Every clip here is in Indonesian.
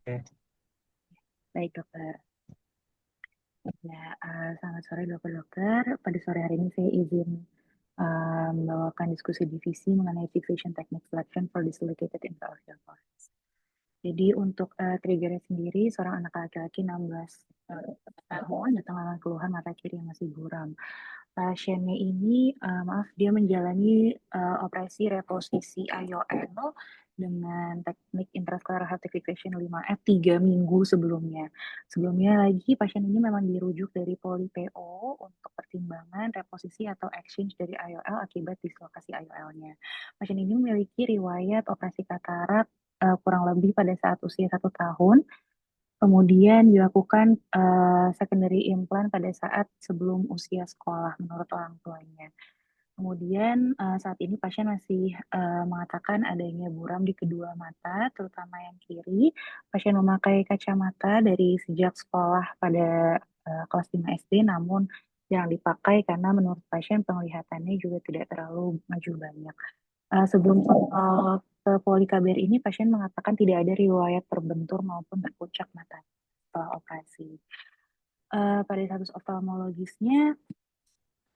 Baik dokter. Ya, selamat sore dokter-dokter. Pada sore hari ini saya izin membawakan diskusi divisi mengenai fixation technique selection for dislocated intraocular cortex. Jadi untuk triggernya sendiri, seorang anak laki-laki 16 tahun datang dengan keluhan mata kiri yang masih buram. Pasiennya ini, maaf, dia menjalani operasi reposisi IOL dengan teknik intraocular haptic fixation 3 minggu sebelumnya. Sebelumnya lagi, pasien ini memang dirujuk dari poli PO untuk pertimbangan reposisi atau exchange dari IOL akibat dislokasi IOL-nya. Pasien ini memiliki riwayat operasi katarak kurang lebih pada saat usia 1 tahun. Kemudian dilakukan secondary implant pada saat sebelum usia sekolah menurut orang tuanya. Kemudian saat ini pasien masih mengatakan adanya buram di kedua mata, terutama yang kiri. Pasien memakai kacamata dari sejak sekolah pada kelas 5 SD, namun yang dipakai karena menurut pasien penglihatannya juga tidak terlalu maju banyak. Sebelum ke poli KBR ini, pasien mengatakan tidak ada riwayat terbentur maupun terpucak mata setelah operasi. Pada status oftalmologisnya,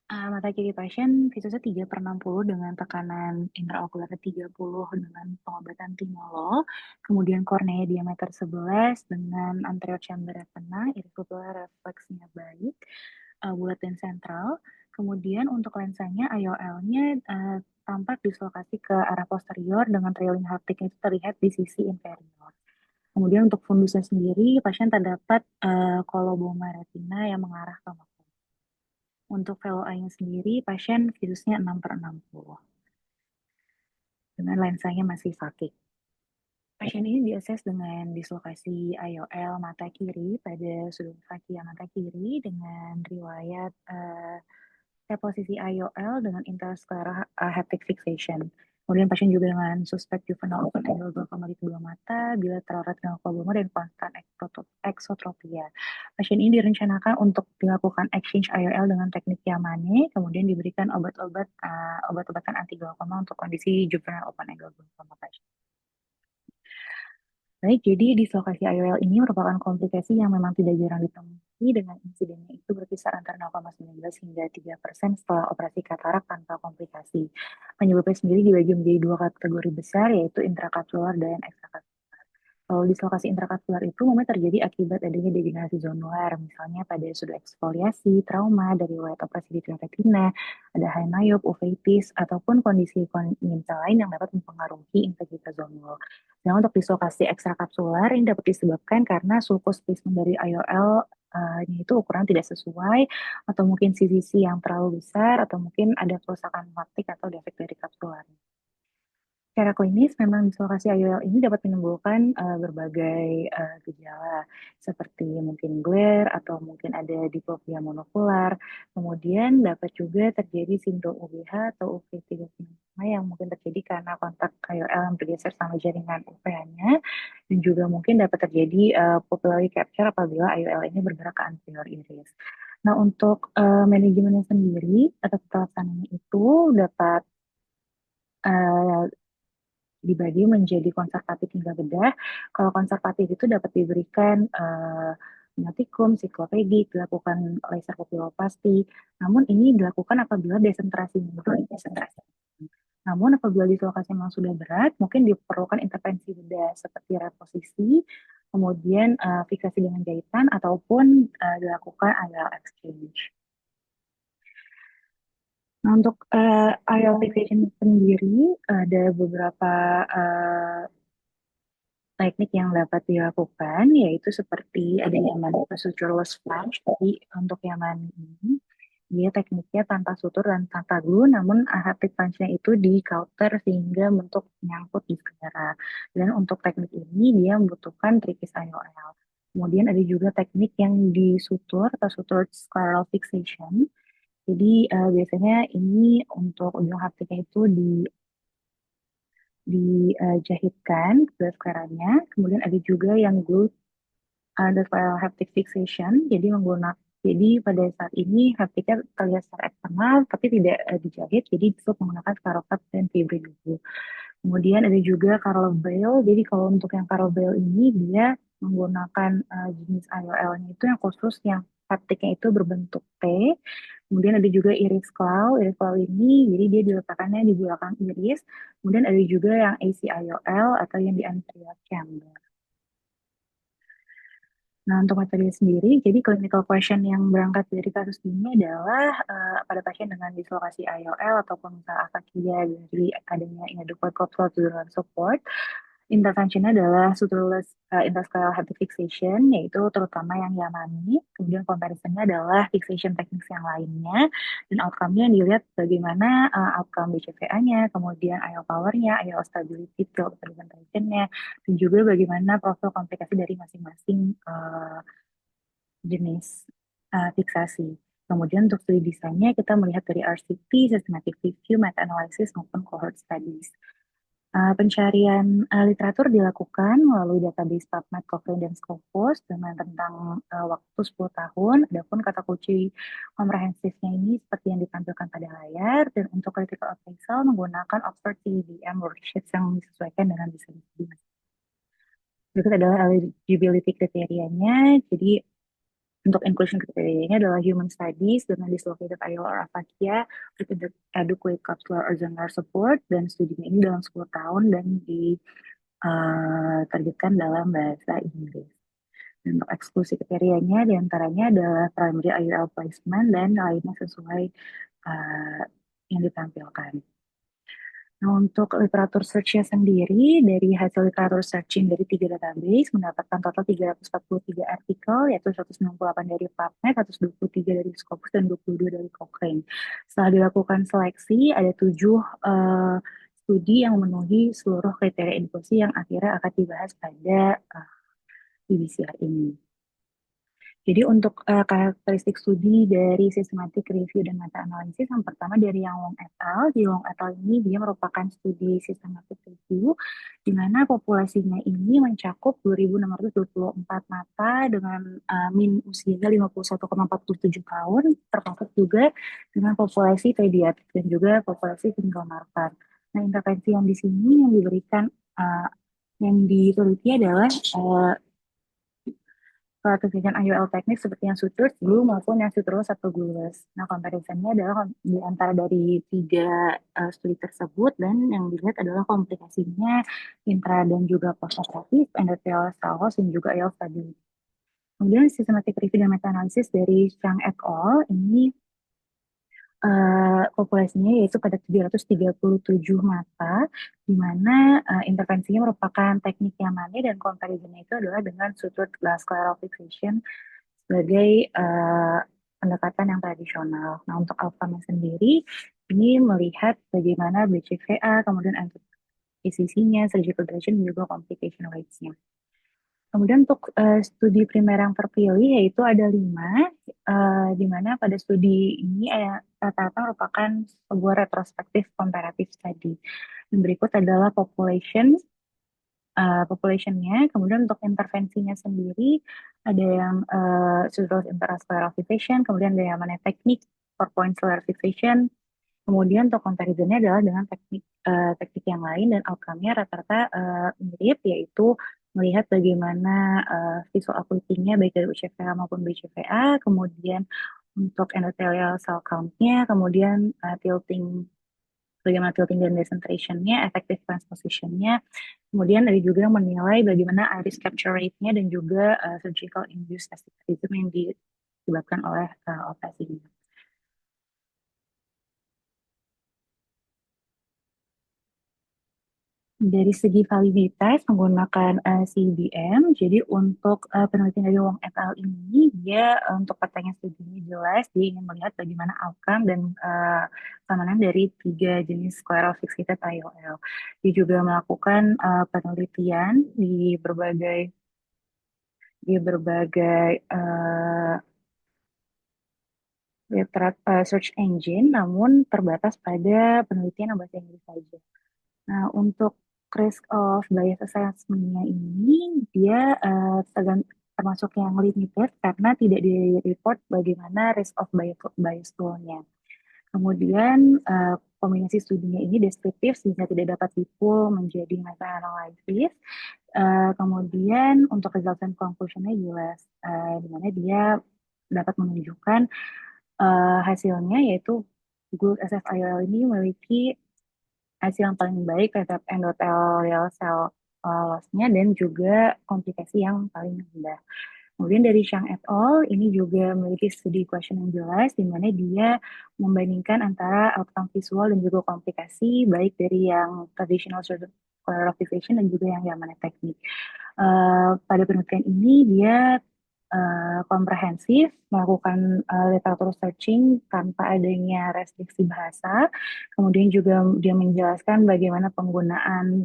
mata kiri pasien visusnya 3/60 dengan tekanan intraokular 30 dengan pengobatan timolol, kemudian kornea diameter 11 dengan anterior chamber retina, iris pupil refleksnya baik, bulat dan sentral. Kemudian untuk lensanya IOL-nya tampak dislokasi ke arah posterior dengan trailing haptic itu terlihat di sisi inferior. Kemudian untuk fundusnya sendiri, pasien terdapat koloboma retina yang mengarah ke makul. Untuk fellow eye-nya sendiri, pasien visusnya 6/60 dengan lensanya masih fakik. Pasien ini diakses dengan dislokasi IOL mata kiri pada sudut fakia mata kiri dengan riwayat reposisi IOL dengan intraocular haptic fixation. Kemudian pasien juga dengan suspek juvenile open angle glaucoma di kedua mata, bilateral retinal glaucoma, dan konstan eksotropia. Pasien ini direncanakan untuk dilakukan exchange IOL dengan teknik Yamane, kemudian diberikan obat-obatan anti glaukoma untuk kondisi juvenile open angle glaucoma pasien. Baik, jadi dislokasi IOL ini merupakan komplikasi yang memang tidak jarang ditemui dengan insidennya itu berkisar antara 0,19 hingga 3% setelah operasi katarak tanpa komplikasi. Penyebabnya sendiri dibagi menjadi dua kategori besar, yaitu intrakapsular dan ekstrakapsular. Kalau dislokasi intrakapsular itu umumnya terjadi akibat adanya degenerasi zonular, misalnya pada sudut eksfoliasi, trauma, dari riwayat operasi di retina, ada high myop, uveitis, ataupun kondisi kongenital lain yang dapat mempengaruhi integritas zonul. Nah, untuk dislokasi ekstrakapsular ini dapat disebabkan karena sulcus placement dari IOL itu ukuran tidak sesuai, atau mungkin sisi yang terlalu besar, atau mungkin ada kerusakan optik atau defek dari kapsular. Secara klinis, memang dislokasi IOL ini dapat menimbulkan berbagai gejala, seperti mungkin glare atau mungkin ada diplopia monokular. Kemudian dapat juga terjadi sindrom UBH atau uveitis yang mungkin terjadi karena kontak IOL yang bergeser sama jaringan UVA-nya, dan juga mungkin dapat terjadi pupillary capture apabila IOL ini bergerak ke anterior iris. Nah, untuk manajemennya sendiri atau pelaksanaannya itu dapat uh, dibagi menjadi konservatif hingga bedah. Kalau konservatif itu dapat diberikan minotikum, siklopedik, dilakukan laser pupiloplasti. Namun ini dilakukan apabila desentrasi itu desentrasi. Namun apabila dislokasi memang sudah berat, mungkin diperlukan intervensi bedah seperti reposisi, kemudian fiksasi dengan jahitan, ataupun dilakukan IOL exchange. Nah, untuk IOL fixation sendiri ada beberapa teknik yang dapat dilakukan, yaitu seperti ada Yamane procedureless flange. Jadi untuk Yamane ini, dia tekniknya tanpa sutur dan tanpa glue, namun haptic punch-nya itu di counter sehingga bentuk nyangkut di sclera. Dan untuk teknik ini, dia membutuhkan trikis IOL. Kemudian ada juga teknik yang disutur atau sutured scleral fixation. Jadi biasanya ini untuk ujung haptiknya itu dijahitkan ke skleranya. Kemudian ada juga yang glue ada file haptic fixation. Jadi pada saat ini haptiknya terlihat secara eksternal tapi tidak dijahit. Jadi cukup menggunakan scarocap dan fibrin dulu. Kemudian ada juga Carol Bail. Jadi kalau untuk yang Carol Bail ini dia menggunakan jenis IOL-nya itu yang khusus yang haptiknya itu berbentuk T. Kemudian ada juga iris claw. Iris claw ini jadi dia diletakkannya di belakang iris. Kemudian ada juga yang ACIOL atau yang di anterior chamber. Nah, untuk materi sendiri, jadi clinical question yang berangkat dari kasus ini adalah pada pasien dengan dislokasi IOL ataupun misalnya afakia, jadi adanya inadequate coxal support. Interventionnya adalah sutureless intrascleral habit fixation, yaitu terutama yang Yamani. Kemudian comparisonnya adalah fixation teknik yang lainnya. Dan outcome-nya yang dilihat bagaimana outcome BCVA-nya, kemudian IOL power-nya, IOL stability, field presentation-nya, dan juga bagaimana profil komplikasi dari masing-masing jenis fiksasi. Kemudian untuk studi desainnya kita melihat dari RCT, systematic review, meta-analysis maupun cohort studies. Pencarian literatur dilakukan melalui database PubMed, Cochrane, dan Scopus dengan tentang waktu 10 tahun. Adapun kata kunci komprehensifnya ini seperti yang ditampilkan pada layar. Dan untuk critical appraisal menggunakan Oxford CEBM worksheets yang disesuaikan dengan desain studi. Berikut adalah eligibility kriterianya. Jadi untuk inclusion kriterianya adalah human studies dengan dislocated IOL or aphakia with adequate capsular or zonular support, dan studinya ini dalam 10 tahun dan diterbitkan dalam bahasa Inggris. Dan untuk eksklusi kriterianya diantaranya adalah primary IOL placement dan lainnya sesuai yang ditampilkan. Nah, untuk literatur search-nya sendiri, dari hasil literatur searching dari 3 database, mendapatkan total 343 artikel, yaitu 198 dari PubMed, 123 dari Scopus, dan 22 dari Cochrane. Setelah dilakukan seleksi, ada 7 studi yang memenuhi seluruh kriteria inklusi yang akhirnya akan dibahas pada PBCR ini. Jadi untuk karakteristik studi dari systematic review dan meta-analisis, yang pertama dari yang Wong et al. Di Wong et al. Ini dia merupakan studi systematic review, di mana populasinya ini mencakup 2.624 mata dengan min usianya 51,47 tahun, termasuk juga dengan populasi pediatrik dan juga populasi single marker. Nah, intervensi yang di sini yang diberikan, yang diteliti adalah classification IOL teknik seperti yang suture, glue maupun yang sutureless atau glueless. Nah, comparisonnya adalah di antara dari 3 studi tersebut, dan yang dilihat adalah komplikasinya intra dan juga postoperatif, endothelial cell loss, dan juga IOL stability. Kemudian systematic review dan meta-analisis dari Chang et al. Ini populasinya yaitu pada 737 mata, di mana intervensinya merupakan teknik yang mana dan comparisonnya itu adalah dengan sutured glass scleral fixation sebagai pendekatan yang tradisional. Nah, untuk outcome sendiri, ini melihat bagaimana BCVA, kemudian ECC-nya, surgical duration, dan juga complication rates-nya. Kemudian untuk studi primer yang terpilih yaitu ada 5, di mana pada studi ini rata-rata merupakan sebuah retrospektif komparatif study. Dan berikut adalah populationnya, kemudian untuk intervensinya sendiri ada yang sutural intrascleral fixation, kemudian ada yang mana teknik 4-point scleral fixation, kemudian untuk comparisonnya adalah dengan teknik yang lain, dan outcome-nya rata-rata mirip, yaitu melihat bagaimana visual acuity-nya baik dari UCVA maupun BCVA, kemudian untuk endothelial cell count-nya, kemudian bagaimana tilting dan decentration-nya, effective transposition-nya, kemudian ada juga yang menilai bagaimana iris capture rate-nya dan juga surgical induced astigmatism yang disebabkan oleh operasi. Dari segi validitas menggunakan CBM, jadi untuk penelitian dari Wong et al. Ini, dia untuk pertanyaan studinya jelas, dia ingin melihat bagaimana outcome dan keamanan dari 3 jenis scleral fixated IOL. Dia juga melakukan penelitian di berbagai search engine, namun terbatas pada penelitian yang bahasa Inggris saja. Nah, untuk risk of bias assessment-nya ini, dia termasuk yang limited karena tidak di-report bagaimana risk of bias tool-nya. Kemudian, kombinasi studinya ini deskriptif sehingga tidak dapat di-pool menjadi meta-analysis. Kemudian untuk result and conclusion-nya jelas, di mana dia dapat menunjukkan hasilnya yaitu Good SFIOL ini memiliki hasil yang paling baik terhadap endothelial cell loss-nya dan juga komplikasi yang paling rendah. Kemudian dari Chang et al. Ini juga memiliki studi question yang jelas, di mana dia membandingkan antara outcome visual dan juga komplikasi, baik dari yang traditional surgical activation dan juga yang Yamane teknik. Pada penelitian ini dia komprehensif, melakukan literatur searching tanpa adanya restriksi bahasa. Kemudian juga dia menjelaskan bagaimana penggunaan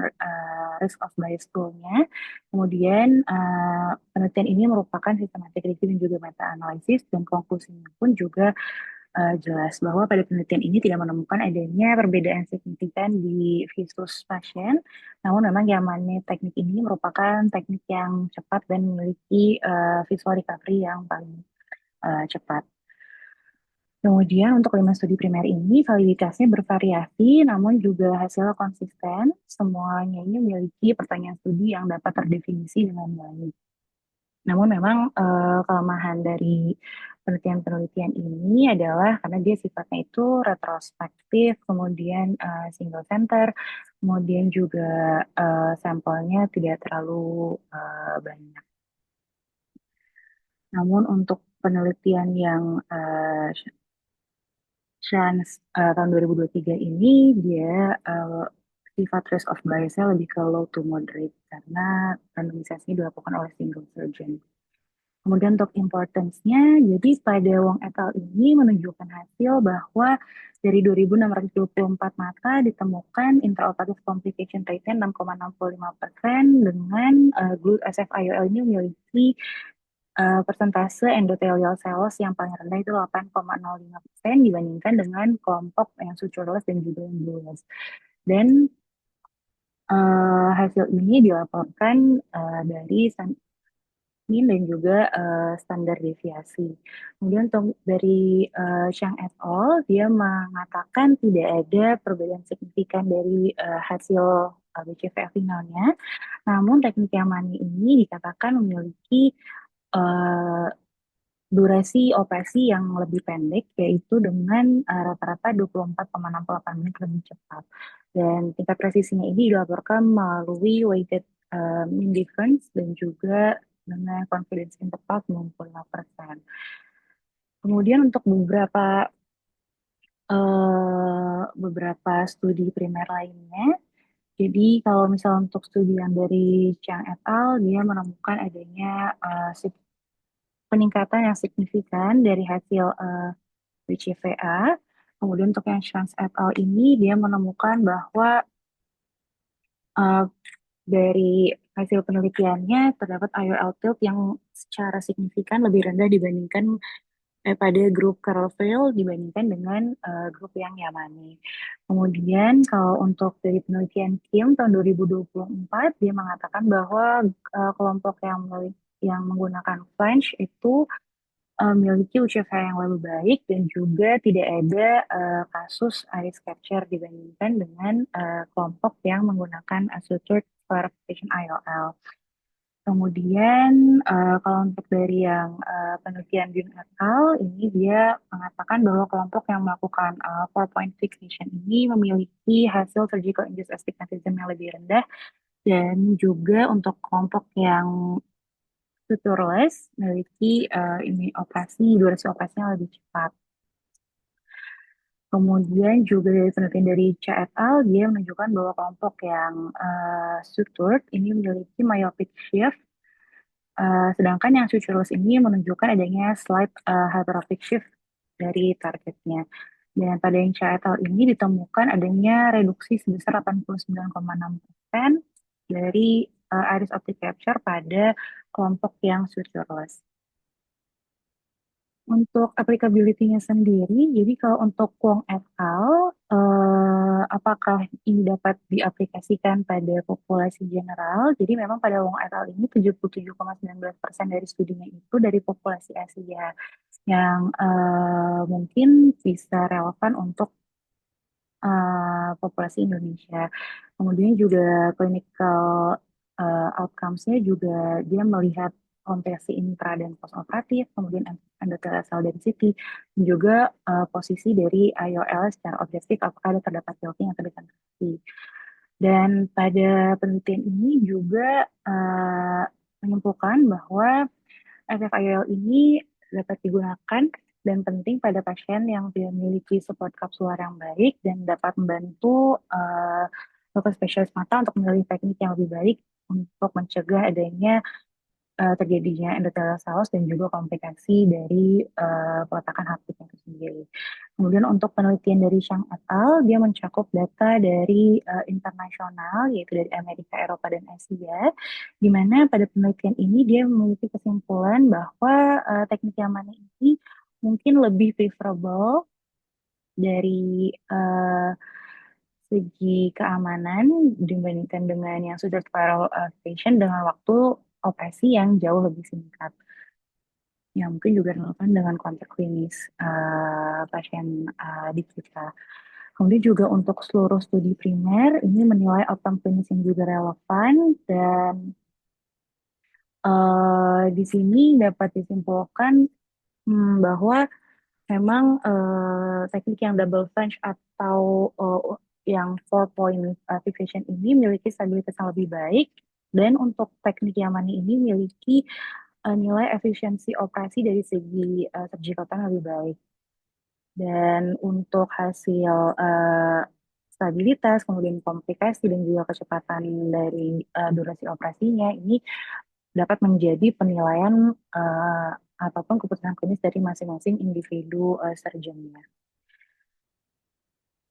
risk of bias tool-nya. Kemudian penelitian ini merupakan systematic review dan juga meta-analisis, dan konklusinya pun juga jelas bahwa pada penelitian ini tidak menemukan adanya perbedaan signifikan di visus pasien, namun memang Yamane teknik ini merupakan teknik yang cepat dan memiliki visual recovery yang paling cepat. Kemudian untuk 5 studi primer ini validitasnya bervariasi, namun juga hasilnya konsisten. Semuanya ini memiliki pertanyaan studi yang dapat terdefinisi dengan baik. Namun memang kelemahan dari penelitian-penelitian ini adalah karena dia sifatnya itu retrospektif, kemudian single center, kemudian juga sampelnya tidak terlalu banyak. Namun untuk penelitian yang Chance tahun 2023 ini dia sifat risk of bias-nya lebih ke low to moderate karena randomisasinya dilakukan oleh single surgeon. Kemudian untuk importance-nya, jadi pada Wong et al. Ini menunjukkan hasil bahwa dari 2.624 mata ditemukan intraoperative complication rate-nya 6,65% dengan Good SFIOL ini memiliki persentase endothelial cells yang paling rendah itu 8,05% dibandingkan dengan kelompok yang sutureless dan juga yang blueless. Dan hasil ini dilaporkan dari mean dan juga standar deviasi. Kemudian dari Chang et al. Dia mengatakan tidak ada perbedaan signifikan dari hasil BCVA finalnya. Namun teknik Yamane ini dikatakan memiliki uh, durasi operasi yang lebih pendek, yaitu dengan rata-rata 24,68 menit lebih cepat. Dan tingkat presisinya ini dilaporkan melalui weighted mean difference dan juga dengan confidence interval 95%. Kemudian untuk beberapa studi primer lainnya, jadi kalau misalnya untuk studi yang dari Chang et al, dia menemukan adanya peningkatan yang signifikan dari hasil BCVA. Kemudian untuk yang Schwanz et al. Ini dia menemukan bahwa uh, dari hasil penelitiannya terdapat IOL tilt yang secara signifikan lebih rendah dibandingkan pada grup Carlsfeld dibandingkan dengan grup yang Yamane. Kemudian kalau untuk dari penelitian Kim tahun 2024 dia mengatakan bahwa kelompok yang menggunakan French itu memiliki UCV yang lebih baik dan juga tidak ada kasus iris capture dibandingkan dengan kelompok yang menggunakan sutured clarification IOL. Kemudian kalau untuk dari yang penelitian Yun et al. Ini dia mengatakan bahwa kelompok yang melakukan 4-point fixation ini memiliki hasil surgical induced astigmatism yang lebih rendah, dan juga untuk kelompok yang sutureless memiliki ini durasi operasinya lebih cepat. Kemudian juga dari penelitian dari Cha et al, dia menunjukkan bahwa kelompok yang sutured ini memiliki myopic shift, sedangkan yang sutureless ini menunjukkan adanya slight hyperopic shift dari targetnya. Dan pada yang Cha et al ini ditemukan adanya reduksi sebesar 89,6% dari iris optic capture pada kelompok yang sutureless. Untuk applicability-nya sendiri, jadi kalau untuk Kwong et al, apakah ini dapat diaplikasikan pada populasi general? Jadi memang pada Wong et al ini 77,19% dari studinya itu dari populasi Asia yang mungkin bisa relevan untuk populasi Indonesia. Kemudian juga clinical outcomes-nya juga dia melihat kompresi intra dan post operatif, kemudian endothelial cell density, dan juga posisi dari IOL secara objektif apakah ada terdapat yolking atau desentrasi. Dan pada penelitian ini juga menyimpulkan bahwa efek IOL ini dapat digunakan dan penting pada pasien yang tidak memiliki support kapsular yang baik dan dapat membantu dokter spesialis mata untuk memilih teknik yang lebih baik untuk mencegah adanya terjadinya endothelial cells dan juga komplikasi dari peletakan haptik itu sendiri. Kemudian untuk penelitian dari Shang et al, dia mencakup data dari internasional, yaitu dari Amerika, Eropa, dan Asia, di mana pada penelitian ini dia memiliki kesimpulan bahwa teknik yang mana ini mungkin lebih preferable dari segi keamanan dibandingkan dengan yang sudah spiral patient dengan waktu operasi yang jauh lebih singkat. Yang mungkin juga relevan dengan konteks klinis pasien di kita. Kemudian juga untuk seluruh studi primer, ini menilai outcome klinis yang juga relevan dan di sini dapat disimpulkan bahwa memang teknik yang double flange atau yang 4 point fixation ini memiliki stabilitas yang lebih baik dan untuk teknik yang mana ini memiliki nilai efisiensi operasi dari segi surgical time lebih baik. Dan untuk hasil stabilitas, kemudian komplikasi dan juga kecepatan dari durasi operasinya ini dapat menjadi penilaian ataupun keputusan klinis dari masing-masing individu surgeonnya.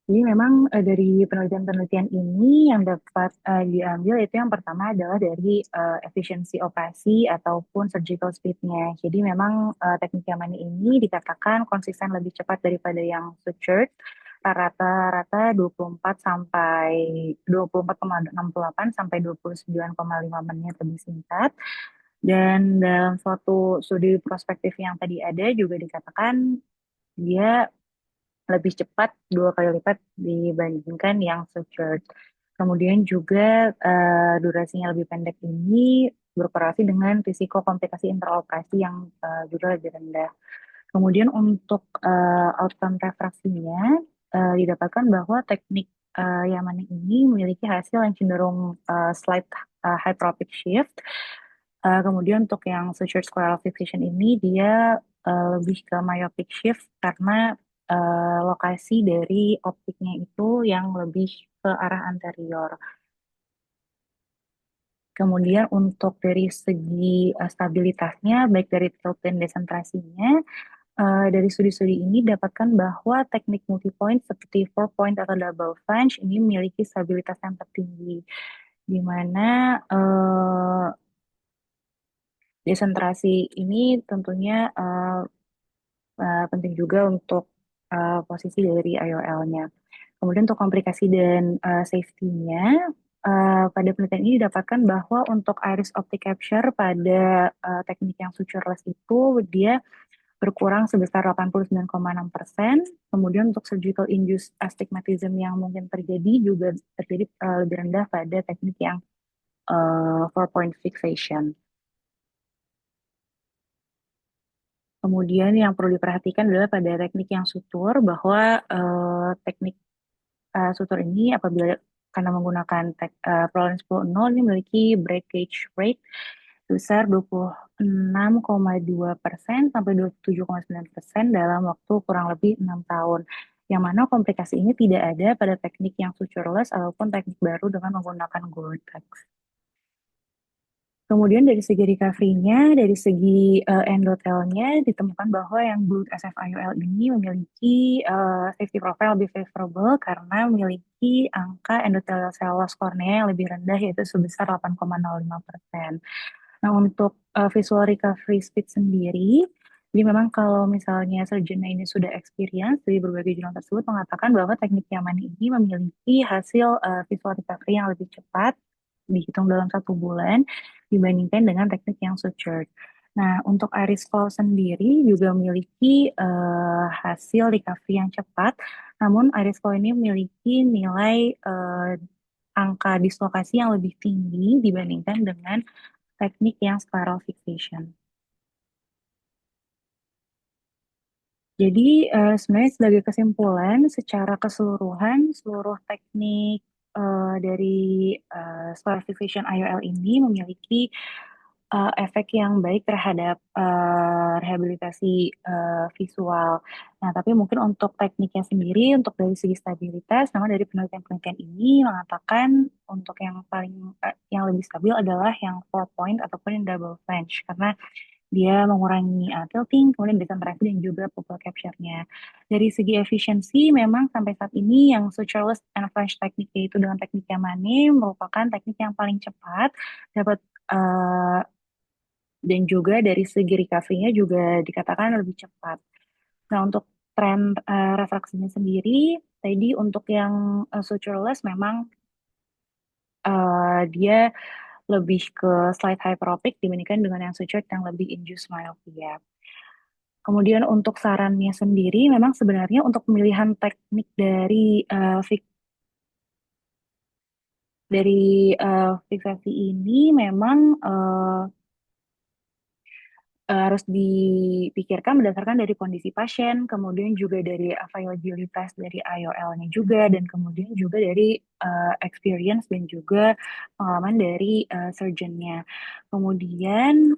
Jadi memang dari penelitian-penelitian ini yang dapat diambil itu yang pertama adalah dari efisiensi operasi ataupun surgical speed-nya. Jadi memang teknik Yamani ini dikatakan konsisten lebih cepat daripada yang sutured, rata-rata 24 sampai 24,68 sampai 29,5 menit lebih singkat. Dan dalam suatu studi prospektif yang tadi ada juga dikatakan dia lebih cepat 2 kali lipat dibandingkan yang sutured. Kemudian juga durasinya lebih pendek ini berkorelasi dengan risiko komplikasi intraoperasi yang juga lebih rendah. Kemudian untuk outcome refraksinya didapatkan bahwa teknik yang mana ini memiliki hasil yang cenderung slight hyperopic shift. Kemudian untuk yang sutured scleral fixation ini dia lebih ke myopic shift karena lokasi dari optiknya itu yang lebih ke arah anterior. Kemudian untuk dari segi stabilitasnya, baik dari tilt dan desentrasinya, dari studi-studi ini dapatkan bahwa teknik multipoint seperti 4 point atau double flange ini memiliki stabilitas yang tertinggi, di mana desentrasi ini tentunya penting juga untuk posisi dari IOL-nya. Kemudian untuk komplikasi dan safety-nya, pada penelitian ini didapatkan bahwa untuk iris optic capture pada teknik yang sutureless itu dia berkurang sebesar 89,6%. Kemudian untuk surgical induced astigmatism yang mungkin terjadi juga terjadi lebih rendah pada teknik yang 4 point fixation. Kemudian yang perlu diperhatikan adalah pada teknik yang sutur bahwa teknik sutur ini apabila karena menggunakan Prolens 10 ini memiliki breakage rate sebesar 26,2% sampai 27,9% dalam waktu kurang lebih 6 tahun. Yang mana komplikasi ini tidak ada pada teknik yang sutureless ataupun teknik baru dengan menggunakan Gore-Tex. Kemudian dari segi recovery-nya, dari segi endothelnya ditemukan bahwa yang Blue SFIOL ini memiliki safety profile lebih favorable karena memiliki angka endothelial cell loss kornea yang lebih rendah yaitu sebesar 8,05%. Nah untuk visual recovery speed sendiri, jadi memang kalau misalnya surgeon ini sudah experience dari berbagai jurnal tersebut mengatakan bahwa teknik Yamani ini memiliki hasil visual recovery yang lebih cepat dihitung dalam 1 bulan dibandingkan dengan teknik yang sutured. Nah, untuk iris flow sendiri juga memiliki hasil recovery yang cepat, namun iris flow ini memiliki nilai angka dislokasi yang lebih tinggi dibandingkan dengan teknik yang spiral fixation. Jadi sebenarnya sebagai kesimpulan, secara keseluruhan seluruh teknik dari Sparification IOL ini memiliki efek yang baik terhadap rehabilitasi visual. Nah, tapi mungkin untuk tekniknya sendiri, untuk dari segi stabilitas, memang dari penelitian-penelitian ini mengatakan untuk yang paling yang lebih stabil adalah yang 4 point ataupun yang double flange karena dia mengurangi tilting, kemudian distance traffic dan juga pupil capture-nya. Dari segi efisiensi, memang sampai saat ini yang sutureless and flash technique yaitu dengan teknik Yamane merupakan teknik yang paling cepat, dapat dan juga dari segi recovery-nya juga dikatakan lebih cepat. Nah, untuk tren refraksinya sendiri, tadi untuk yang sutureless memang dia lebih ke slight hyperopic dibandingkan dengan yang sutured yang lebih induced myopia. Kemudian untuk sarannya sendiri, memang sebenarnya untuk pemilihan teknik dari fiksasi ini memang harus dipikirkan berdasarkan dari kondisi pasien, kemudian juga dari availabilitas dari IOL-nya juga, dan kemudian juga dari experience dan juga pengalaman dari surgeon-nya. Kemudian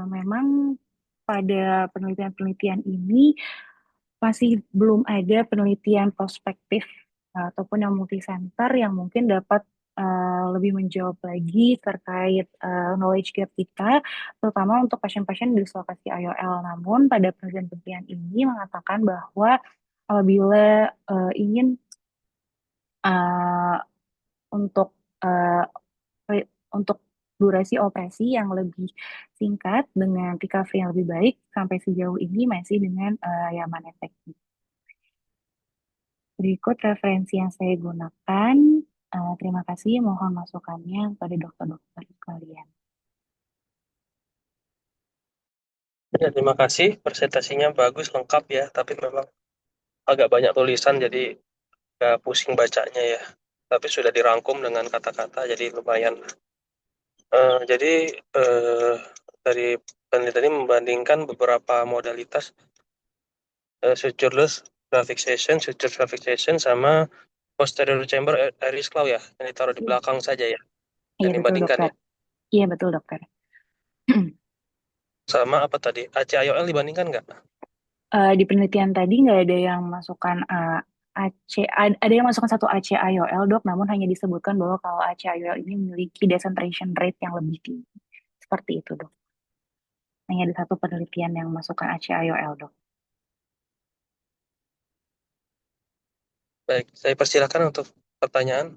memang pada penelitian-penelitian ini masih belum ada penelitian prospektif ataupun yang multisenter yang mungkin dapat lebih menjawab lagi terkait knowledge gap kita, terutama untuk pasien-pasien dislokasi IOL. Namun pada penelitian-penelitian ini mengatakan bahwa apabila ingin uh, untuk uh, untuk durasi operasi yang lebih singkat dengan recovery yang lebih baik sampai sejauh ini masih dengan Yaman Effect. Berikut referensi yang saya gunakan. Terima kasih, mohon masukannya kepada dokter-dokter sekalian. Ya, terima kasih. Presentasinya bagus, lengkap ya. Tapi memang agak banyak tulisan, jadi agak pusing bacanya ya. Tapi sudah dirangkum dengan kata-kata, jadi lumayan. Jadi eh, dari penelitian ini membandingkan beberapa modalitas sutureless fixation, suture fixation, sama posterior chamber iris claw ya, yang ditaruh di Iya, belakang saja ya, iya yang betul dibandingkan dokter. ya. Iya betul dokter. Sama apa tadi? ACIOL dibandingkan nggak? Di penelitian tadi nggak ada yang masukkan AC, ada yang masukkan satu ACIOL dok, namun hanya disebutkan bahwa kalau ACIOL ini memiliki decentration rate yang lebih tinggi. Seperti itu dok. Hanya ada satu penelitian yang masukkan ACIOL dok. Baik, saya persilakan untuk pertanyaan.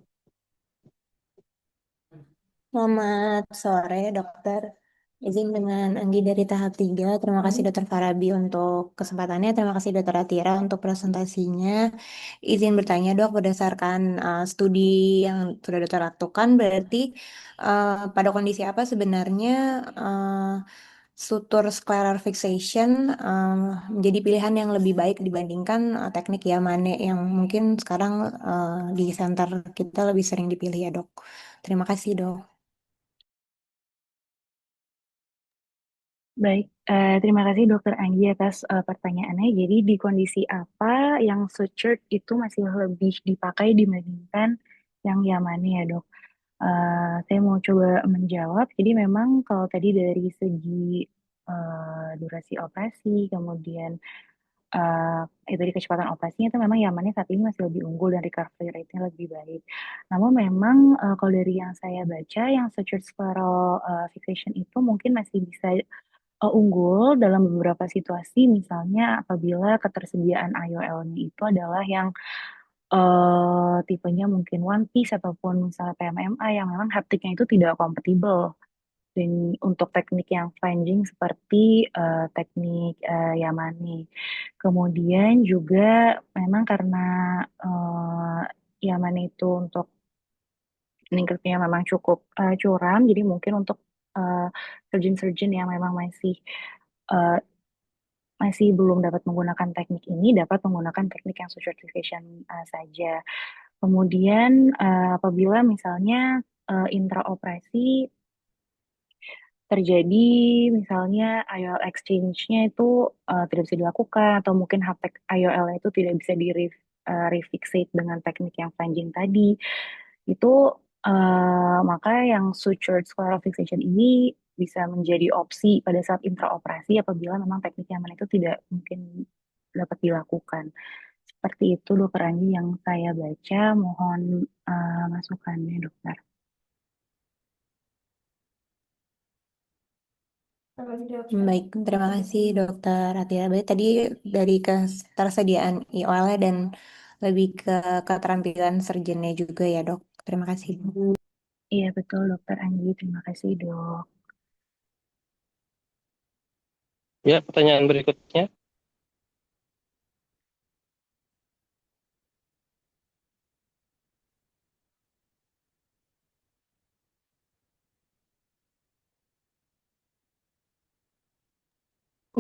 Selamat sore, dokter. Izin dengan Anggi dari tahap 3. Terima kasih dokter Farabi untuk kesempatannya. Terima kasih dokter Atira untuk presentasinya. Izin bertanya dok, berdasarkan studi yang sudah dokter lakukan, berarti pada kondisi apa sebenarnya suture scleral fixation menjadi pilihan yang lebih baik dibandingkan teknik Yamane yang mungkin sekarang di center kita lebih sering dipilih ya dok. Terima kasih dok. Baik, terima kasih Dokter Anggi atas pertanyaannya. Jadi di kondisi apa yang sutured itu masih lebih dipakai dibandingkan yang Yamane ya dok? Saya mau coba menjawab. Jadi memang kalau tadi dari segi durasi operasi, kemudian dari kecepatan operasinya itu memang Yamane saat ini masih lebih unggul dan recovery rate-nya lebih baik. Namun memang kalau dari yang saya baca, yang sutured scleral fixation itu mungkin masih bisa unggul dalam beberapa situasi, misalnya apabila ketersediaan IOL-nya itu adalah yang tipenya mungkin one piece ataupun misalnya PMMA yang memang haptiknya itu tidak kompatibel dan untuk teknik yang flanging seperti teknik Yamane. Kemudian juga memang karena Yamane itu untuk lingkupnya memang cukup curam, jadi mungkin untuk surgeon-surgeon yang memang uh, masih belum dapat menggunakan teknik ini, dapat menggunakan teknik yang suture fixation saja. Kemudian apabila misalnya intraoperasi terjadi misalnya IOL exchange-nya itu tidak bisa dilakukan atau mungkin haptek IOL itu tidak bisa di refixate dengan teknik yang flanging tadi itu maka yang sutured scleral fixation ini bisa menjadi opsi pada saat intraoperasi apabila memang teknik yang mana itu tidak mungkin dapat dilakukan. Seperti itu Dokter Andi yang saya baca. Mohon masukannya Dokter. Baik, terima kasih Dokter Atira. Baik, tadi dari ketersediaan IOL-nya dan lebih ke keterampilan surgeonnya juga ya dok. Terima kasih. Iya betul Dokter Andi. Terima kasih Dok. Ya, pertanyaan berikutnya.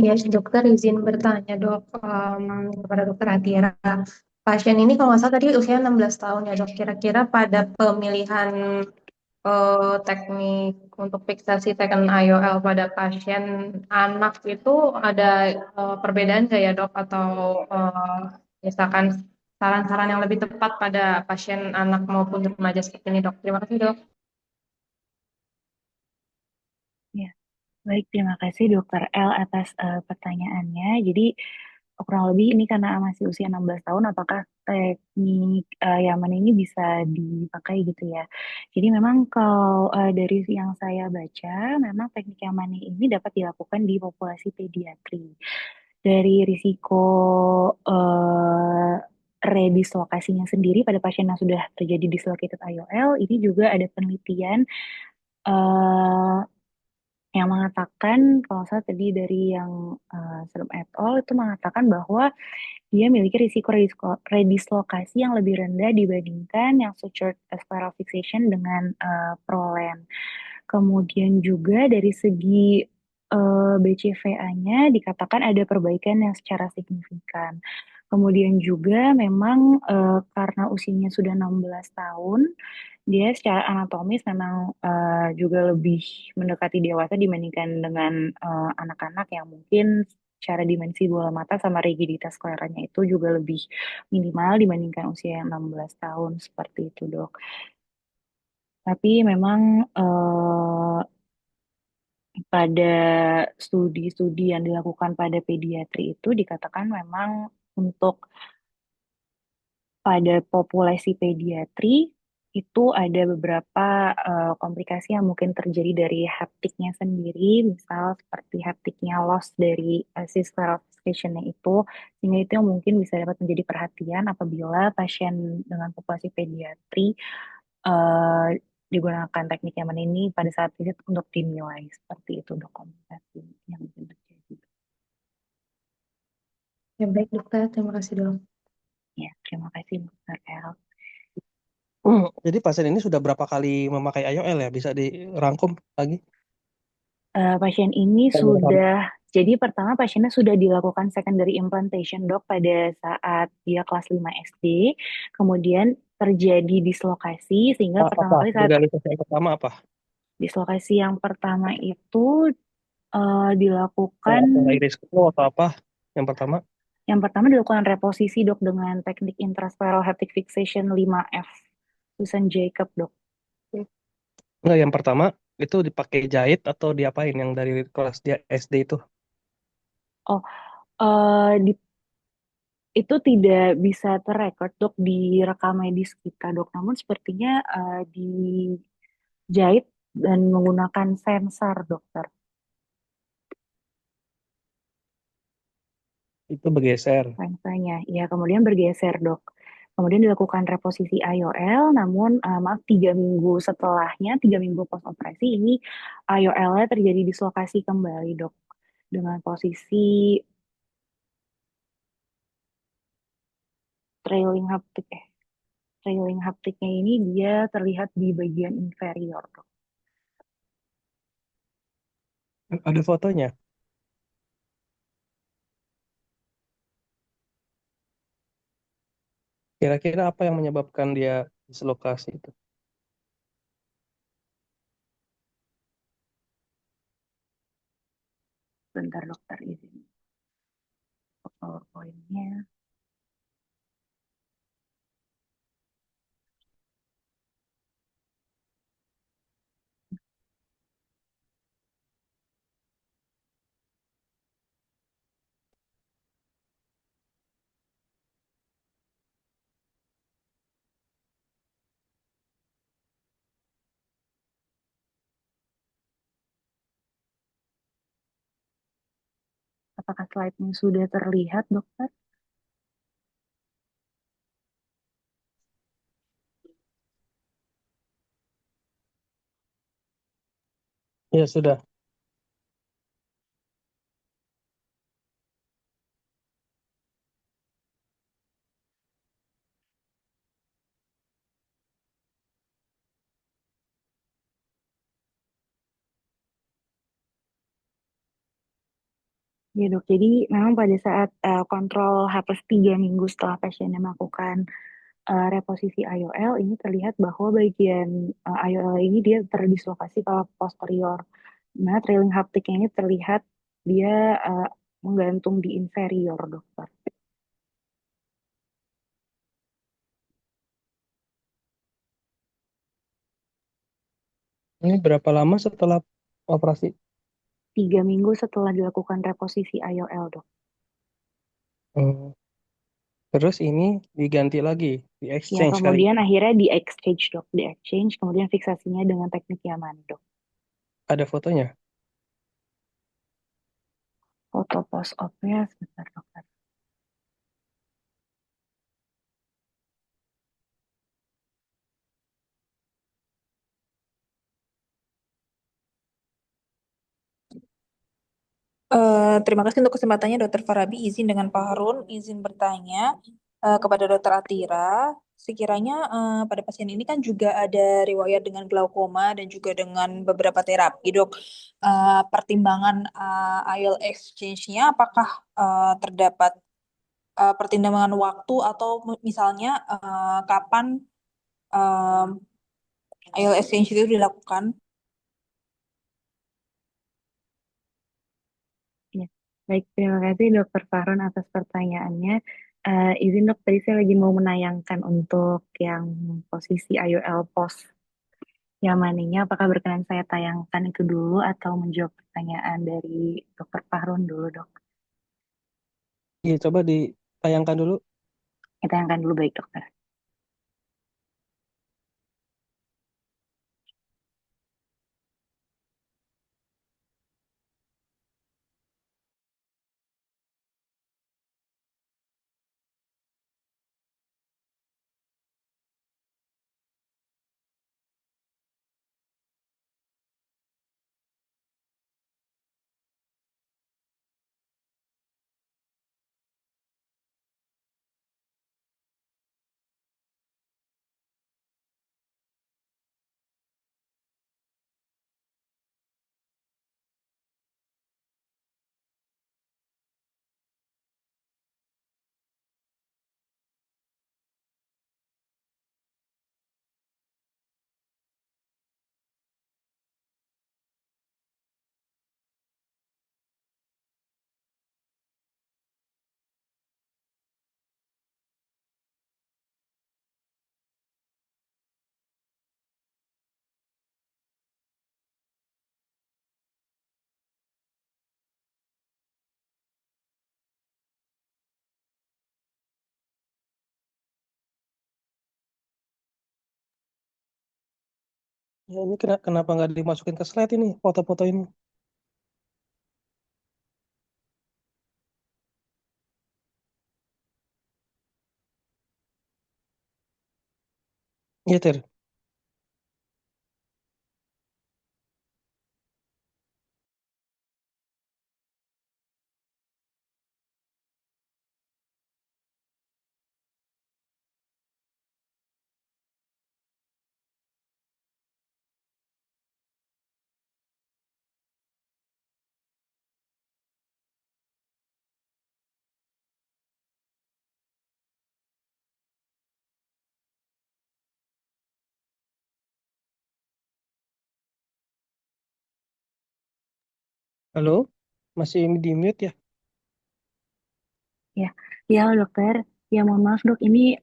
Iya, dokter izin bertanya dok kepada dokter Atira. Pasien ini kalau nggak salah tadi usia 16 tahun ya dok. Kira-kira pada pemilihan teknik untuk fiksasi teken IOL pada pasien anak itu ada perbedaan nggak ya dok? Atau misalkan saran-saran yang lebih tepat pada pasien anak maupun remaja seperti ini dok? Terima kasih dok. Ya, baik terima kasih Dokter L atas pertanyaannya. Jadi kurang lebih ini karena masih usia 16 tahun, apakah teknik Yaman ini bisa dipakai gitu ya? Jadi memang kalau dari yang saya baca, memang teknik Yaman ini dapat dilakukan di populasi pediatri. Dari risiko redislokasinya sendiri pada pasien yang sudah terjadi dislocated IOL, ini juga ada penelitian eh, yang mengatakan kalau saya tadi dari yang Serem et al. Itu mengatakan bahwa dia memiliki risiko redislokasi yang lebih rendah dibandingkan yang sutured scleral fixation dengan Prolen. Kemudian juga dari segi BCVA-nya dikatakan ada perbaikan yang secara signifikan. Kemudian juga memang karena usianya sudah 16 tahun, dia secara anatomis memang juga lebih mendekati dewasa dibandingkan dengan anak-anak yang mungkin secara dimensi bola mata sama rigiditas skleranya itu juga lebih minimal dibandingkan usia yang 16 tahun seperti itu, Dok. Tapi memang pada studi-studi yang dilakukan pada pediatri itu dikatakan memang untuk pada populasi pediatri itu ada beberapa komplikasi yang mungkin terjadi dari haptiknya sendiri, misal seperti haptiknya loss dari cis clarification itu, sehingga itu yang mungkin bisa dapat menjadi perhatian apabila pasien dengan populasi pediatri eh, digunakan teknik yang mana ini pada saat visit untuk dinilai seperti itu dok komplikasi yang mungkin terjadi. Ya baik dokter, terima kasih dok. Ya, terima kasih Dr. El. Jadi pasien ini sudah berapa kali memakai IOL ya? Bisa dirangkum lagi? Pasien ini sudah, jadi pertama pasiennya sudah dilakukan secondary implantation dok pada saat dia kelas 5 SD, kemudian terjadi dislokasi sehingga pertama Apa? kali saat Legalitas yang pertama apa? dislokasi yang pertama itu dilakukan, Iris atau apa? Yang pertama? yang pertama dilakukan reposisi dok dengan teknik intraspheral haptic fixation 5F, Susan Jacob dok. Enggak, yang pertama itu dipakai jahit atau diapain yang dari kelas dia SD itu? Oh, itu tidak bisa terrecord dok di rekam medis kita dok, namun sepertinya dijahit dan menggunakan sensor dokter. Itu bergeser. Lensa-nya, ya kemudian bergeser dok. Kemudian dilakukan reposisi IOL, namun maaf 3 minggu setelahnya, 3 minggu post operasi ini IOL-nya terjadi dislokasi kembali dok dengan posisi trailing haptic trailing hapticnya ini dia terlihat di bagian inferior dok. Ada fotonya? Kira-kira apa yang menyebabkan dia dislokasi itu? Bentar dokter izin PowerPoint-nya. Apakah slide-nya sudah terlihat dokter? Ya sudah. Ya dok, jadi memang pada saat kontrol H plus 3 minggu setelah pasiennya melakukan reposisi IOL, ini terlihat bahwa bagian IOL ini dia terdislokasi ke posterior. Nah, trailing haptiknya ini terlihat dia uh, menggantung di inferior, dokter. Ini berapa lama setelah operasi? 3 minggu setelah dilakukan reposisi IOL, dok. Hmm. Terus ini diganti lagi, di Ya, exchange kali. kemudian akhirnya di exchange, dok. Di exchange, kemudian fiksasinya dengan teknik Yamani, dok. Ada fotonya? Foto post-op-nya sebentar, dokter. Terima kasih untuk kesempatannya Dokter Farabi. Izin dengan Pak Harun, izin bertanya kepada Dokter Atira. Sekiranya pada pasien ini kan juga ada riwayat dengan glaukoma dan juga dengan beberapa terapi, dok. Pertimbangan IOL exchange-nya apakah terdapat pertimbangan waktu atau misalnya kapan IOL exchange itu dilakukan? Ya. Baik, terima kasih Dokter Farhan atas pertanyaannya. Izin dok, tadi saya lagi mau menayangkan untuk yang posisi IOL post yang maninya. Apakah berkenan saya tayangkan itu dulu atau menjawab pertanyaan dari Dokter Farhan dulu, dok? Iya, coba ditayangkan dulu. Kita tayangkan dulu, baik dokter. Ya, ini kenapa nggak dimasukin ke slide ini, foto-foto ini? Iya, Ter. Halo, masih di mute ya? Ya, ya dokter. Ya mohon maaf dok, ini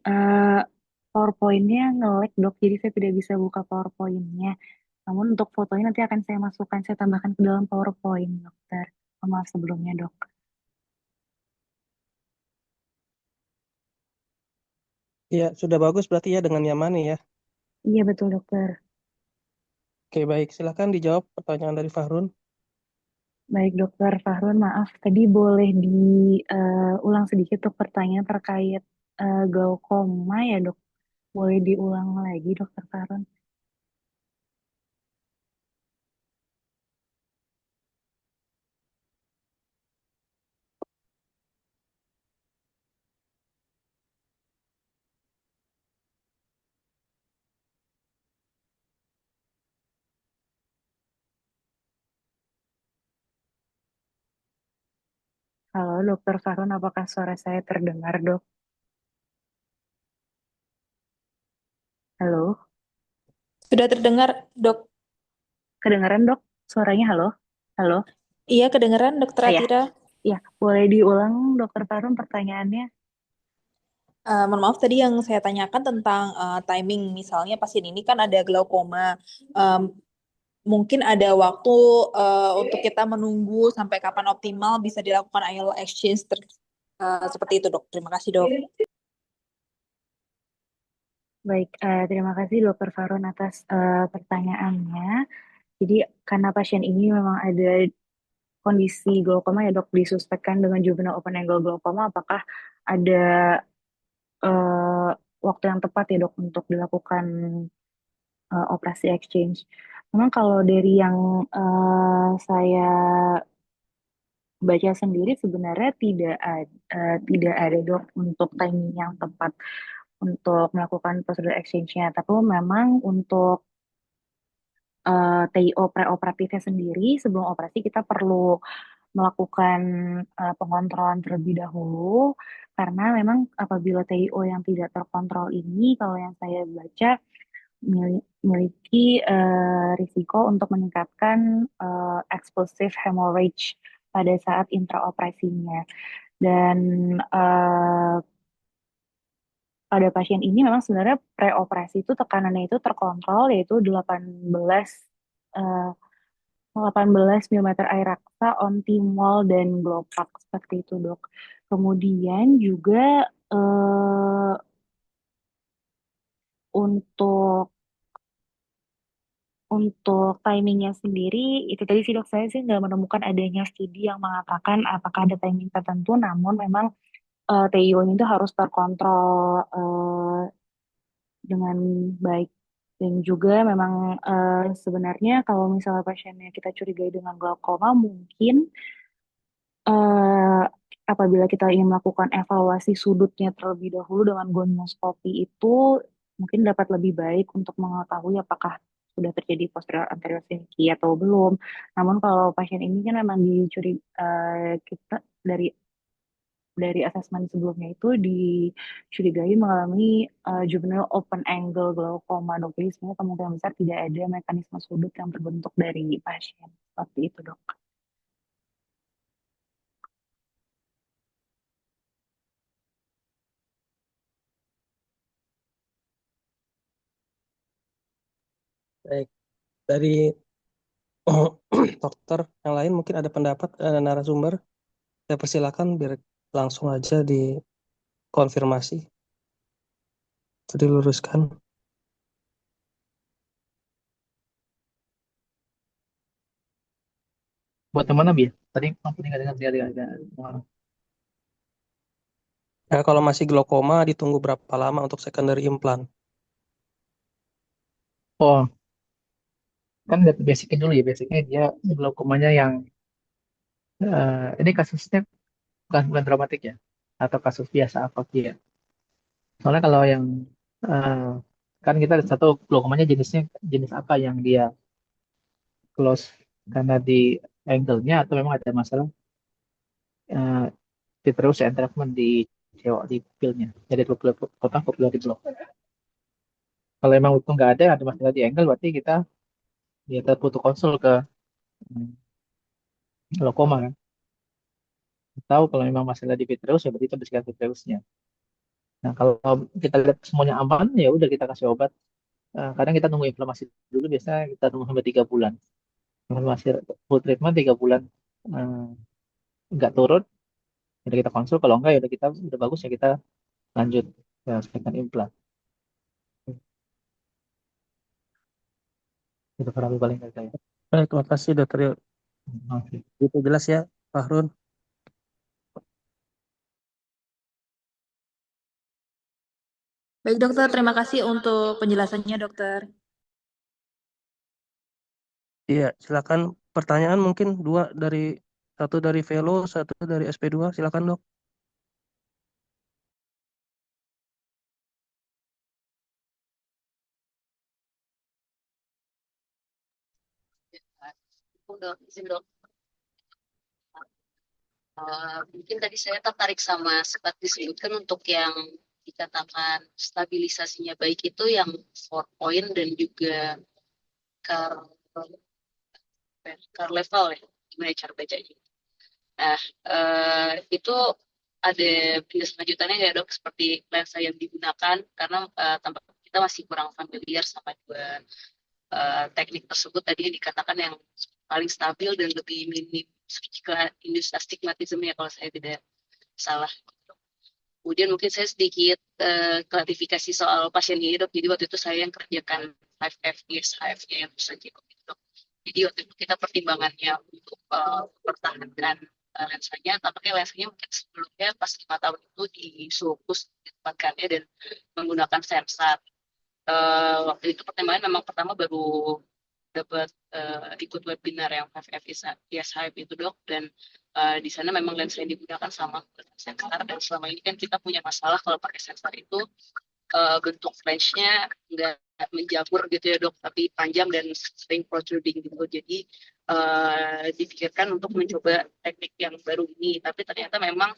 PowerPoint-nya nge-lag dok, jadi saya tidak bisa buka PowerPoint-nya. Namun untuk fotonya nanti akan saya masukkan, saya tambahkan ke dalam PowerPoint dokter. Mohon maaf sebelumnya dok. Iya, sudah bagus berarti ya dengan Yamani ya. Iya betul dokter. Oke, baik. Silakan dijawab pertanyaan dari Fahrun. Baik dokter Fahrun, maaf tadi boleh diulang sedikit dok pertanyaan terkait glaukoma ya dok. Boleh diulang lagi dokter Fahrun? Halo dokter Fahrun, apakah suara saya terdengar dok? Halo, Sudah terdengar, Dok? kedengaran dok? Suaranya halo? Halo? Iya, kedengaran, Dokter Ah, ya, Atira. ya, boleh diulang dokter Fahrun pertanyaannya? Mohon maaf tadi yang saya tanyakan tentang timing, misalnya pasien ini kan ada glaukoma. Em, Mungkin ada waktu untuk kita menunggu sampai kapan optimal bisa dilakukan IOL exchange seperti itu, Dok. Terima kasih, Dok. Baik, terima kasih dokter Farun atas pertanyaannya. Jadi karena pasien ini memang ada kondisi glaukoma ya dok, disuspekkan dengan juvenile open angle glaukoma, apakah ada eh, waktu yang tepat ya dok untuk dilakukan operasi exchange? Memang kalau dari yang saya baca sendiri sebenarnya tidak ada dok untuk timing yang tepat untuk melakukan prosedur exchange-nya. Tapi memang untuk TIO preoperatifnya sendiri sebelum operasi kita perlu melakukan pengontrolan terlebih dahulu karena memang apabila TIO yang tidak terkontrol ini kalau yang saya baca memiliki risiko untuk meningkatkan explosive hemorrhage pada saat intraoperasinya dan eh, pada pasien ini memang sebenarnya preoperasi itu tekanannya itu terkontrol yaitu 18 eh, 18 mm air raksa, ontimol, dan Glopac seperti itu dok. Kemudian juga eh, untuk timingnya sendiri itu tadi sih dok saya sih nggak menemukan adanya studi yang mengatakan apakah ada timing tertentu, namun memang TIO-nya itu harus terkontrol dengan baik. Dan juga memang sebenarnya kalau misalnya pasiennya kita curigai dengan glaukoma, mungkin eh, apabila kita ingin melakukan evaluasi sudutnya terlebih dahulu dengan gonioskopi itu mungkin dapat lebih baik untuk mengetahui apakah sudah terjadi posterior anterior synchy atau belum. Namun kalau pasien ini kan memang kita dari asesmen sebelumnya itu dicurigai mengalami juvenile open angle glaucoma dok. Jadi sebenarnya kemungkinan besar tidak ada mekanisme sudut yang terbentuk dari pasien. Seperti itu dok. Baik, dari dokter yang lain mungkin ada pendapat narasumber. Saya persilakan biar langsung aja dikonfirmasi, atau diluruskan. Buat yang mana, Bi? Tadi aku nggak dengar dia agak. Ya, kalau masih glaukoma ditunggu berapa lama untuk secondary implant? Oh, kan lihat basicnya dulu ya. Basicnya dia glaukomanya yang ini kasusnya bukan dramatik ya, atau kasus biasa apa ya? Soalnya kalau yang eh, kan kita ada satu glaukomanya jenisnya jenis apa yang dia close karena di angle-nya atau memang ada masalah uh, vitreous entrapment di cewek di pupilnya. Jadi pupil di blok. Kalau emang itu nggak ada masalah di angle berarti kita ya tetap butuh konsul ke glaukoma kan. Tahu kalau memang masalah di vitreous ya berarti itu bisikan vitreousnya. Nah, kalau kita lihat semuanya aman, ya udah kita kasih obat. Kadang kita nunggu inflamasi dulu, biasanya kita tunggu sampai 3 bulan. Inflamasi full treatment 3 bulan eh, nggak turun, jadi kita konsul. Kalau enggak ya udah kita udah bagus ya kita lanjut ke second implant. Itu kurang lebih paling dari saya. Baik, terima kasih dokter. Oke. Itu jelas ya, Pak Harun. Baik dokter, terima kasih untuk penjelasannya dokter. Iya, silakan pertanyaan mungkin satu dari Velo, satu dari SP2, silakan dok. Dok, izin dok. Mungkin tadi saya tertarik sama sempat disebutkan untuk yang dikatakan stabilisasinya baik itu yang 4 point dan juga car, car level ya, gimana cara bacanya. Nah, itu ada penjelasan lanjutannya nggak dok, seperti lensa yang digunakan, karena tampak kita masih kurang familiar sama dua teknik tersebut. Tadi yang dikatakan yang paling stabil dan lebih minim surgical astigmatism ya kalau saya tidak salah. Kemudian mungkin saya sedikit klarifikasi soal pasien ini dok. Jadi waktu itu saya yang kerjakan 5F HF-nya yang saja gitu dok. Jadi waktu itu kita pertimbangannya untuk mempertahankan lensanya, tampaknya lensanya mungkin sebelumnya pas 5 tahun itu disulkus ditempatkannya dan menggunakan sensor. Waktu itu pertimbangan memang pertama baru dapat ikut webinar yang 5F is Hype itu dok, dan di sana memang lensa yang digunakan sama sensor, dan selama ini kan kita punya masalah kalau pakai sensor itu bentuk flange-nya nggak menjamur gitu ya dok, tapi panjang dan sering protruding gitu. Jadi dipikirkan untuk mencoba teknik yang baru ini, tapi ternyata memang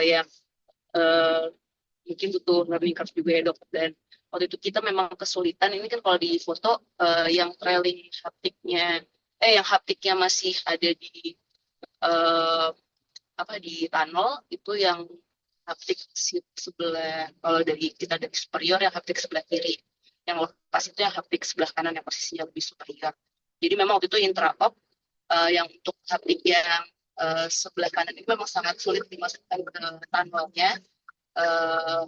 yang mungkin butuh learning curve juga ya dok. Dan waktu itu kita memang kesulitan, ini kan kalau di foto yang trailing haptiknya yang haptiknya masih ada di uh, apa di tunnel itu, yang haptik sebelah, kalau dari kita dari superior yang haptik sebelah kiri, yang lepas itu yang haptik sebelah kanan yang posisinya lebih superior. Jadi memang waktu itu intraop yang untuk haptik yang sebelah kanan itu memang sangat sulit dimasukkan ke tunnelnya uh,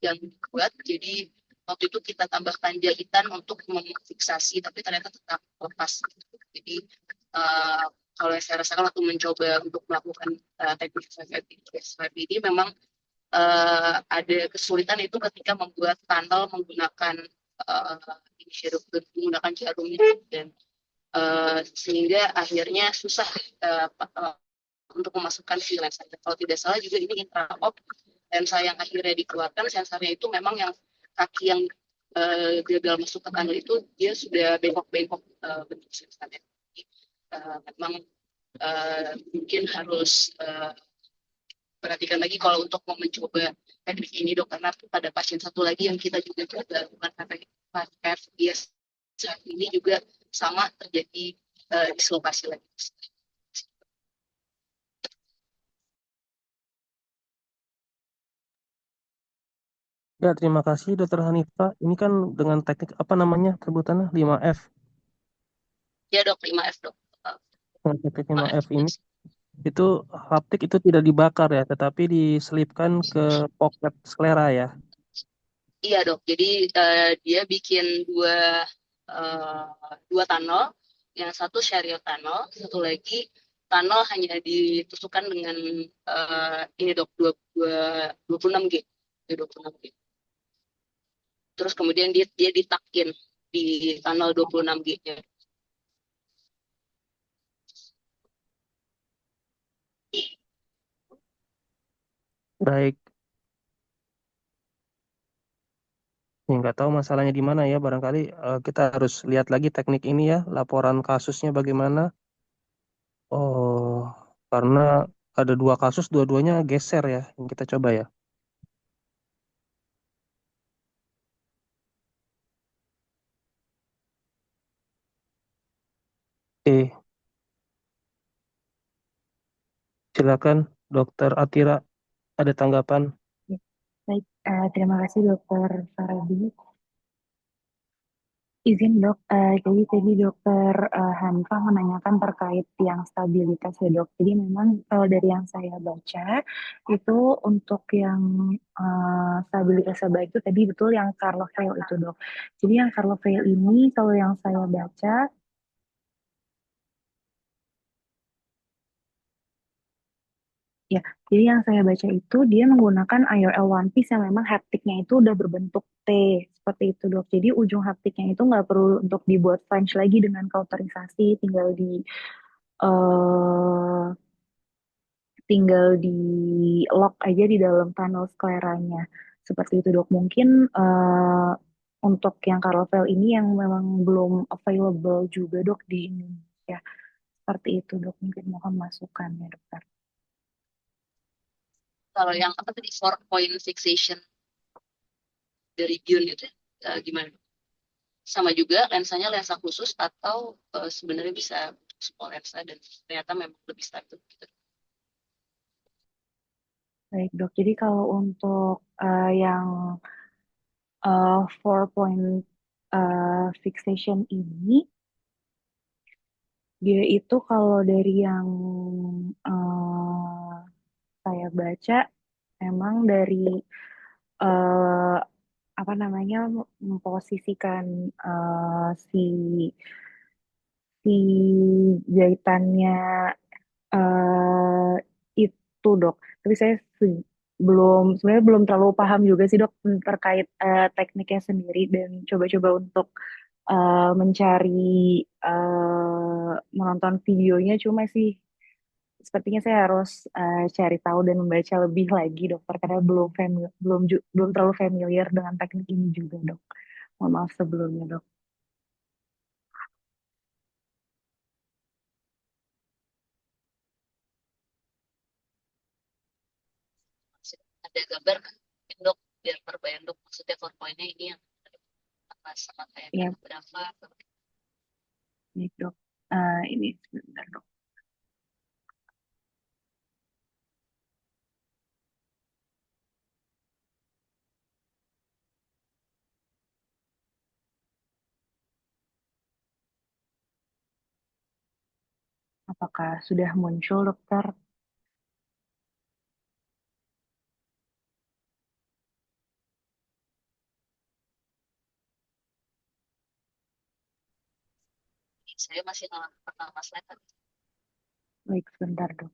yang dibuat. Jadi waktu itu kita tambahkan jahitan untuk memfiksasi, tapi ternyata tetap lepas. Jadi uh, kalau saya rasakan waktu mencoba untuk melakukan teknik SFB ini memang ada kesulitan itu ketika membuat tunnel menggunakan menggunakan jarumnya, dan sehingga akhirnya susah untuk memasukkan si lensa. Kalau tidak salah juga ini intraop lensa yang akhirnya dikeluarkan, sensornya itu memang yang kaki yang gagal masuk ke tunnel itu dia sudah bengkok-bengkok bentuk sensornya. Memang mungkin harus perhatikan lagi kalau untuk mau mencoba teknik ini dok, karena pada pasien satu lagi yang kita juga coba bukan FBS saat ini juga sama terjadi dislokasi lagi. Ya, terima kasih dokter Hanifa. Ini kan dengan teknik apa namanya sebutannya 5F. Ya dok, 5F dok. Dengan teknik 5F ini itu haptik itu tidak dibakar ya, tetapi diselipkan ke pocket sklera ya. Iya dok, jadi dia bikin dua tunnel, yang satu chariot tunnel, satu lagi tunnel hanya ditusukkan dengan ini dok 26G, 26G. Terus kemudian dia ditakin di tunnel 26G-nya. Baik. Ya, nggak tahu masalahnya di mana ya. Barangkali kita harus lihat lagi teknik ini ya, laporan kasusnya bagaimana. Oh, karena ada 2 kasus, dua-duanya geser ya, yang kita coba ya. Oke, Silakan, Dokter Atira, ada tanggapan? Ya, baik, terima kasih Dokter Farabi. Izin dok, jadi tadi dokter Hanfa menanyakan terkait yang stabilitas ya dok. Jadi memang kalau dari yang saya baca itu untuk yang stabilitas terbaik itu tadi betul yang Carlofel itu dok. Jadi yang Carlofel ini kalau yang saya baca ya, jadi yang saya baca itu dia menggunakan IOL One Piece yang memang haptiknya itu udah berbentuk T seperti itu dok. Jadi ujung haptiknya itu nggak perlu untuk dibuat French lagi dengan kauterisasi, eh tinggal di lock aja di dalam tunnel skleranya. Seperti itu dok. Mungkin untuk yang Carovel ini yang memang belum available juga dok di Indonesia. Seperti itu dok. Mungkin mohon masukan ya dokter. Kalau yang apa tadi 4 point fixation dari Bion itu gimana? Sama juga lensanya lensa khusus atau sebenarnya bisa semua lensa dan ternyata memang lebih stabil gitu. Baik dok. Jadi kalau untuk yang 4 point fixation ini dia itu kalau dari yang eh, saya baca memang dari eh, apa namanya memposisikan si si jahitannya eh itu dok. Tapi saya sebenarnya belum terlalu paham juga sih dok terkait tekniknya sendiri dan coba-coba untuk mencari menonton videonya cuma sih sepertinya saya harus cari tahu dan membaca lebih lagi dokter karena belum terlalu familiar dengan teknik ini juga dok. Mohon maaf sebelumnya dok. Ada gambar kan dok biar terbayang dok maksudnya 4 point-nya ini yang apa sama kayak Ya, berapa. ini dok. Ini sebentar dok. Apakah sudah muncul dokter? Saya masih pertama slide kan. Baik, sebentar dok.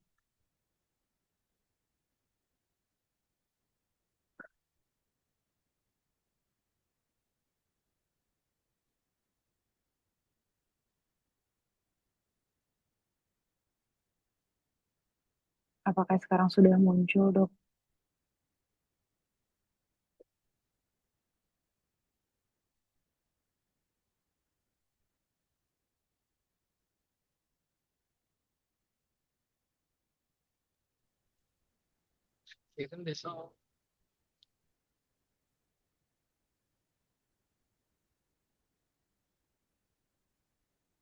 Apakah sekarang sudah muncul dok?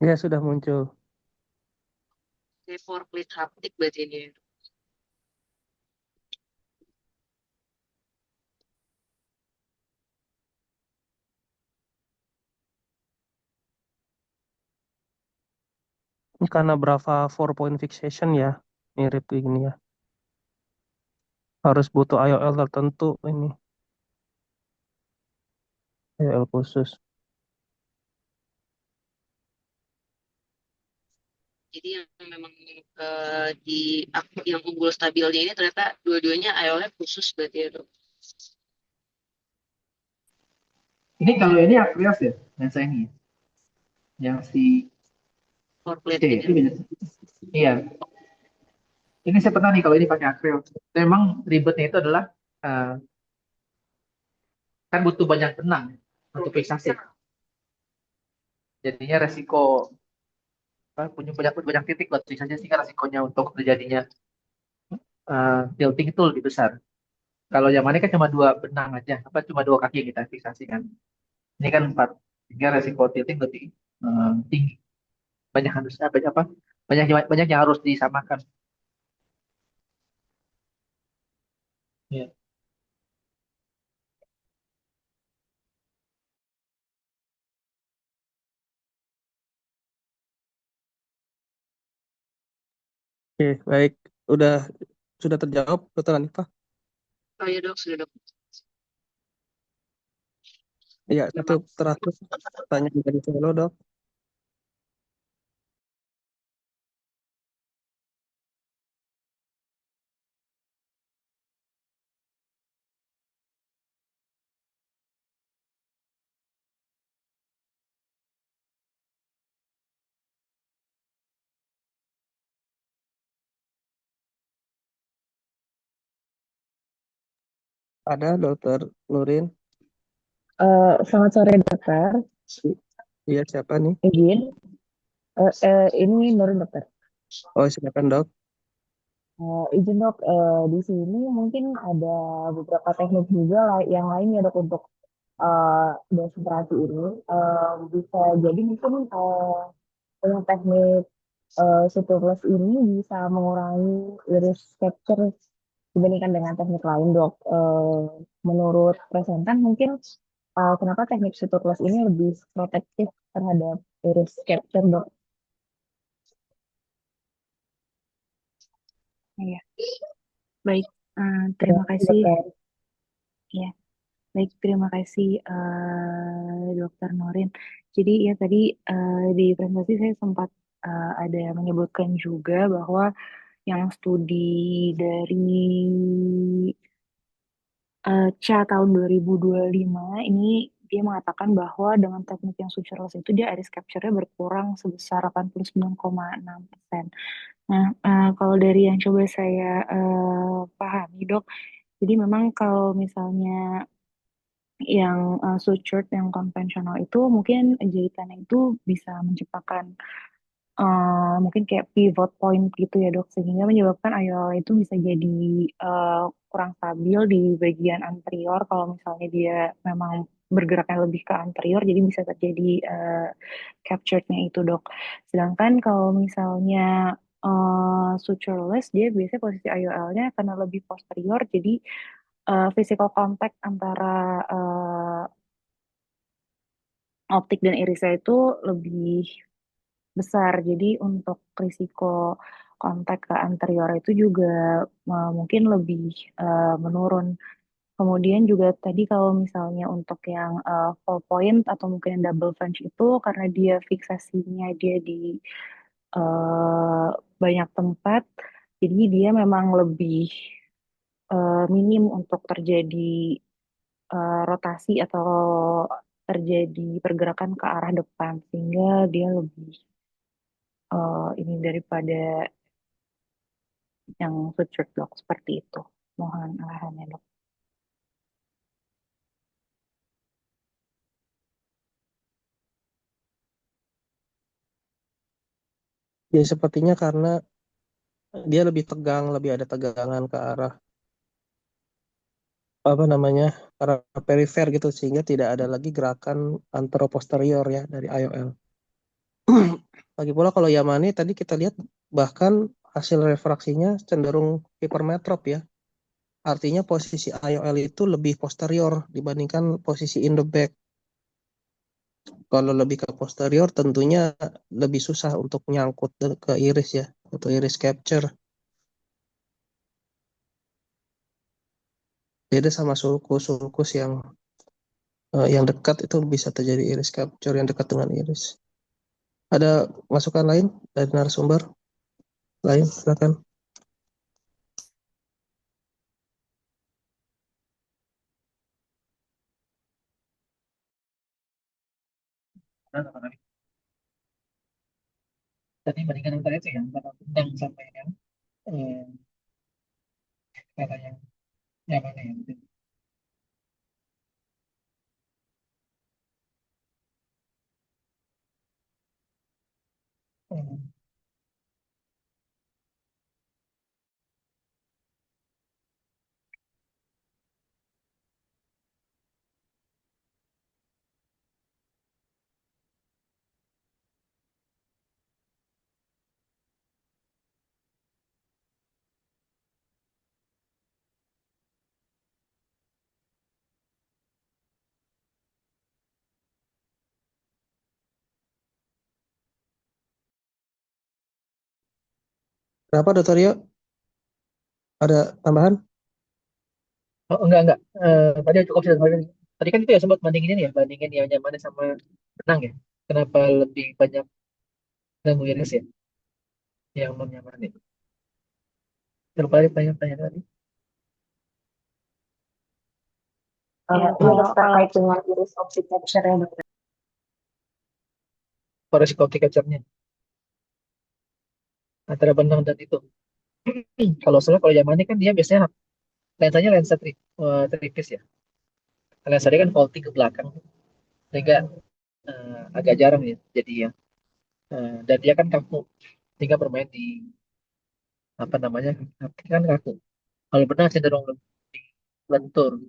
Ya, sudah muncul. Kayak 4 plate haptik berarti ini. Ini karena berapa 4 point fixation ya, mirip ini ya. Harus butuh IOL tertentu ini, IOL khusus. Jadi yang memang di yang unggul stabilnya ini ternyata dua-duanya IOL khusus berarti ya dok. Ini kalau ini Aquarius ya, lensa ini ya. Yang si 4 plate C itu ini. beda. Iya, ini saya pernah nih kalau ini pakai Aquarius. Memang ribetnya itu adalah eh, kan butuh banyak benang untuk fiksasi. Jadinya resiko punya banyak banyak titik buat fiksasi sih kan resikonya untuk terjadinya tilting itu lebih besar. Kalau yang ini kan cuma dua benang aja, apa cuma dua kaki yang kita fiksasi kan. Ini kan empat, sehingga resiko tilting lebih tinggi. Banyak harus banyak apa? Banyak banyak yang harus disamakan. Ya. Oke, baik. Udah sudah terjawab, Dokter Hanifah? Oh ya dok, sudah dok. Iya, satu Memang terakhir tanya dari Solo, Dok. Ada Dokter Nurin? Selamat sore dokter, Iya, siapa nih? izin. Ini Nurul dokter. Oh, silakan, Dok. Izin dok, di sini mungkin ada beberapa teknik juga yang lain ya dok untuk demonstrasi ini. Bisa jadi mungkin dengan teknik suturless ini bisa mengurangi iris capture dibandingkan dengan teknik lain dok. Menurut presentan mungkin kenapa teknik suturless ini lebih protektif terhadap iris capture dok? Iya, baik. Terima Ya, kasih. silakan. Ya, baik. Terima kasih, Dokter Norin. Jadi ya tadi di presentasi saya sempat ada menyebutkan juga bahwa yang studi dari CHA tahun 2025 ini dia mengatakan bahwa dengan teknik yang sutureless itu dia iris capture-nya berkurang sebesar 89,6%. Nah, kalau dari yang coba saya pahami, Dok, jadi memang kalau misalnya yang sutured yang konvensional itu mungkin jahitannya itu bisa menciptakan mungkin kayak pivot point gitu ya dok, sehingga menyebabkan IOL itu bisa jadi eh, kurang stabil di bagian anterior kalau misalnya dia memang bergeraknya lebih ke anterior, jadi bisa terjadi capturednya itu dok. Sedangkan kalau misalnya sutureless dia biasanya posisi IOL-nya karena lebih posterior, jadi physical contact antara optik dan irisnya itu lebih besar. Jadi untuk risiko kontak ke anterior itu juga mungkin lebih menurun. Kemudian juga tadi kalau misalnya untuk yang full point atau mungkin yang double French itu karena dia fiksasinya dia di eh, banyak tempat, jadi dia memang lebih minim untuk terjadi rotasi atau terjadi pergerakan ke arah depan sehingga dia lebih ini daripada yang suture block seperti itu. Mohon arahannya dok. Ya, sepertinya karena dia lebih tegang, lebih ada tegangan ke arah apa namanya, arah perifer gitu, sehingga tidak ada lagi gerakan anteroposterior ya dari IOL. Lagi pula kalau Yamani tadi kita lihat bahkan hasil refraksinya cenderung hipermetrop ya. Artinya posisi IOL itu lebih posterior dibandingkan posisi in the back. Kalau lebih ke posterior tentunya lebih susah untuk nyangkut ke iris ya, atau iris capture. Beda sama sulcus yang dekat itu bisa terjadi iris capture yang dekat dengan iris. Ada masukan lain dari narasumber lain? Silakan. Tadi bandingkan antara itu ya, antara benang sampai yang eh, kata yang mana ya? Eh, Kenapa Dokter Rio? Ada tambahan? Oh, enggak. Tadi cukup sih. Tadi kan itu ya sempat bandingin ya, bandingin yang nyamannya sama benang ya. Kenapa lebih banyak ganggu iris ya, yang non nyaman itu. Coba tanya tadi. Iya, Kalau terkait dengan iris optic capture ya dokter. Porosity optic capture-nya antara benang dan itu. Kalau zaman ini kan dia biasanya lensanya lensa tripis ya. Lensa dia kan folding ke belakang, sehingga agak jarang ya. Jadi ya, dan dia kan kaku, sehingga bermain di apa namanya, haptik kan kaku. Kalau benang cenderung lebih lentur,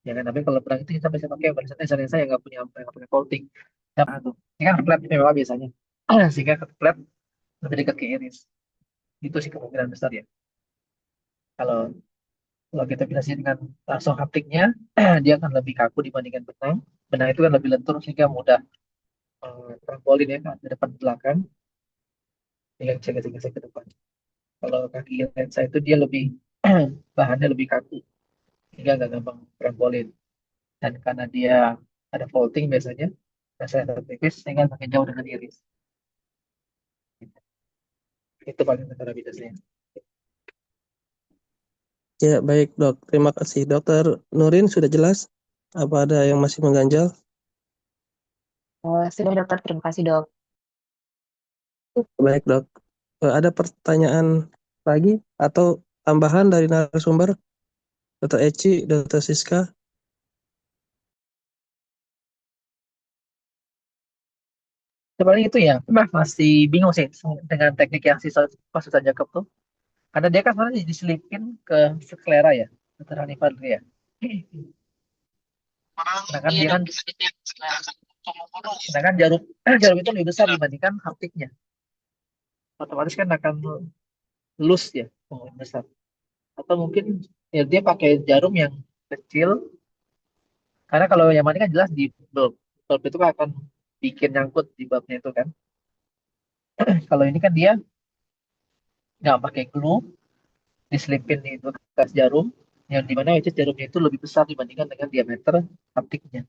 ya kan. Tapi kalau benang itu kita bisa pakai lensa yang nggak punya folding. Ya, itu. Ini kan flat memang biasanya, sehingga flat lebih dekat ke iris. Itu sih kemungkinan besar ya. Kalau Kalau kita bisa dengan langsung haptiknya, dia akan lebih kaku dibandingkan benang. Benang itu kan lebih lentur sehingga mudah trampolin ya kan, ke depan ke belakang, tinggal gesek-gesek ke depan. Kalau kaki lensa itu dia lebih bahannya lebih kaku sehingga nggak gampang trampolin. Dan karena dia ada folding biasanya, lensa yang tipis sehingga makin jauh dengan iris. Itu paling antara bedanya. Ya, baik dok. Terima kasih. Dokter Nurin sudah jelas? Apa ada yang masih mengganjal? Sudah dokter, terima kasih dok. Baik dok. Ada pertanyaan lagi atau tambahan dari narasumber? Dokter Eci, Dokter Siska? Sebenarnya itu ya, masih bingung sih dengan teknik yang Susan Jacob tuh. Karena dia kan sebenarnya diselipin ke sklera ya, Dr. Hanifah dulu ya. Sedangkan Iya dia dok, kan, disebutnya sedangkan jarum jarum itu lebih besar dibandingkan haptiknya. Otomatis kan akan loose ya, besar. Atau mungkin ya dia pakai jarum yang kecil. Karena kalau yang mana kan jelas di bulb. Bulb itu kan akan bikin nyangkut di bulbnya itu kan. Kalau ini kan dia nggak pakai glue, diselipin di bekas jarum, yang dimana which is jarumnya itu lebih besar dibandingkan dengan diameter haptiknya.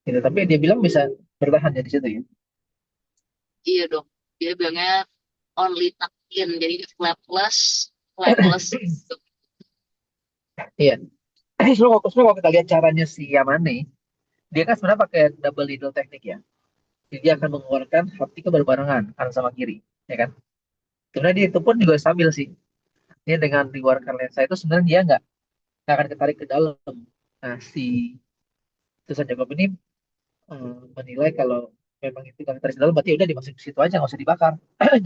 Gitu. Tapi dia bilang bisa bertahan ya di situ ya. iya dok. Dia bilangnya only tuck in, jadi flapless gitu. Iya. Sebenarnya kalau kita lihat caranya si Yamane, dia kan sebenarnya pakai double needle teknik ya. Jadi dia akan mengeluarkan haptiknya berbarengan kanan sama kiri, ya kan? Sebenarnya dia itu pun juga stabil sih. Dia dengan mengeluarkan lensa itu sebenarnya dia nggak akan ketarik ke dalam. Nah, si Susan Jacob ini menilai kalau memang itu nggak ketarik ke dalam, berarti udah dimasukin ke situ aja, nggak usah dibakar.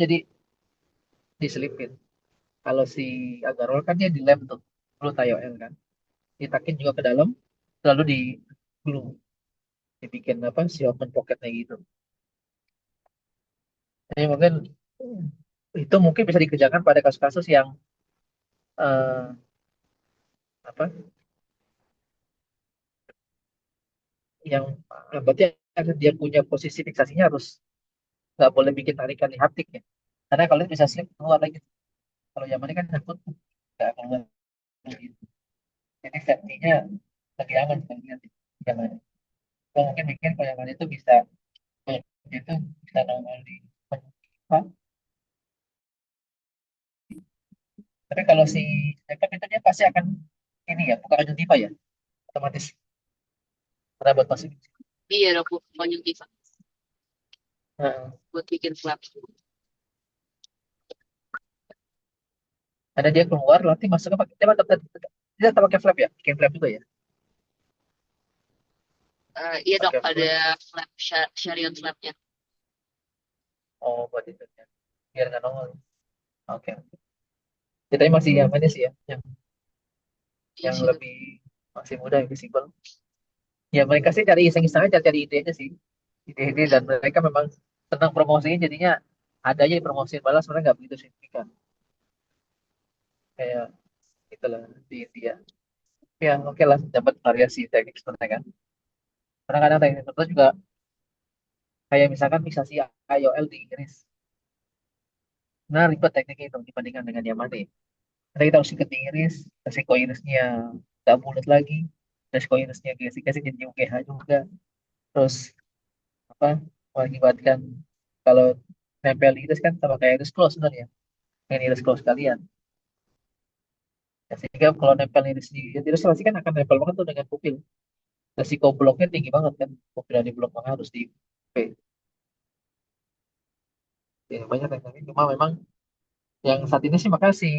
Jadi diselipin. Kalau si agarol kan dia dilem tuh, perlu TIOL kan. Ditakin juga ke dalam, lalu di glue, dibikin apa si open pocketnya gitu. Jadi mungkin itu mungkin bisa dikerjakan pada kasus-kasus yang eh, apa, yang berarti dia punya posisi fiksasinya harus nggak boleh bikin tarikan di haptik ya. Karena kalau itu bisa slip keluar lagi. Kalau yang ini kan nyangkut nggak akan keluar lagi. Jadi safety-nya lebih aman sebenarnya yang mana. Kalau mungkin bikin kalau yang mana itu bisa itu bisa nongol di apa? Tapi kalau si backup itu dia pasti akan ini ya, buka konjungtiva ya, otomatis. Karena buat pasti. Iya dok, konjungtiva Nah, buat bikin flap. ada dia keluar, nanti masuknya pakai dia tetap pakai flap ya, bikin flap juga ya, Iya dok, pakai ada flap. flap chariot flapnya. Oh, buat itu ya. Biar nggak nongol. Oke. Kita masih yang mana sih ya, Iya yang sih dok. lebih masih muda, yang visible. Ya mereka sih cari iseng-iseng aja, cari ide aja sih, ide-ide, dan mereka memang senang promosinya, jadinya ada aja promosiin balas sebenarnya nggak begitu signifikan. Kayak itulah di India. Ya oke lah, dapat variasi teknik sebenarnya kan. Kadang-kadang teknik tertentu juga kayak misalkan fiksasi IOL di iris. Nah, ribet tekniknya itu dibandingkan dengan yang mana. Nanti kita harus ikat iris, resiko irisnya nggak bulat lagi, resiko irisnya gesek-gesek jadi UGH juga. Terus apa mengakibatkan kalau nempel iris kan sama kayak iris close sebenarnya, dengan iris close kalian. Ya, sehingga kalau nempel iris di iris pasti kan akan nempel banget tuh dengan pupil. Resiko bloknya tinggi banget kan, pupil yang di blok maka harus di P. Ya, banyak tekniknya, cuma memang yang saat ini sih maka si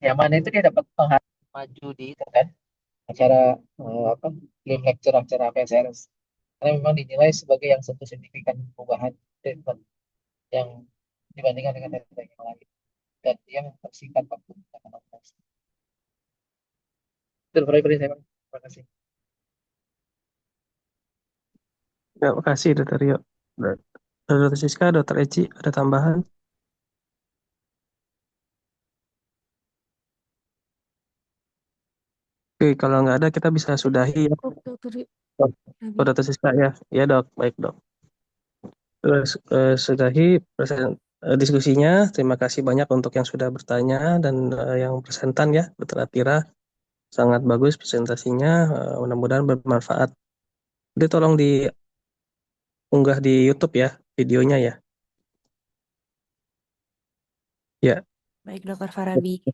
Yamane itu dia dapat penghargaan maju di itu kan acara apa game lecture acara PSRS karena memang dinilai sebagai yang satu signifikan perubahan treatment yang dibandingkan dengan teknik yang lain dan dia mempersingkat waktu penanganan operasi. Itu Febri saya terima kasih. Ya, makasih Dokter Rio. Dokter Siska, Dokter Eci, ada tambahan? Oke, kalau nggak ada kita bisa sudahi ya. Dokter Oh, Dokter Siska ya. Ya dok, baik dok. Terus sudahi diskusinya. Terima kasih banyak untuk yang sudah bertanya dan yang presentan ya, Dokter Atira. Sangat bagus presentasinya. Mudah-mudahan bermanfaat. Jadi tolong diunggah di YouTube ya, videonya ya. Ya. Baik, Dokter Farabi.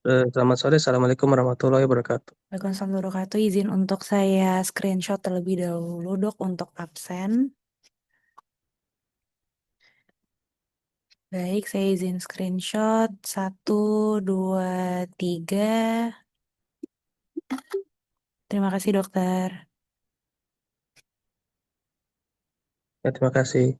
Selamat sore. Assalamualaikum warahmatullahi wabarakatuh. Waalaikumsalam warahmatullahi wabarakatuh. Izin untuk saya screenshot terlebih dahulu, Dok, untuk absen. Baik, saya izin screenshot. 1, 2, 3. Terima kasih, Dokter. Ya, terima kasih.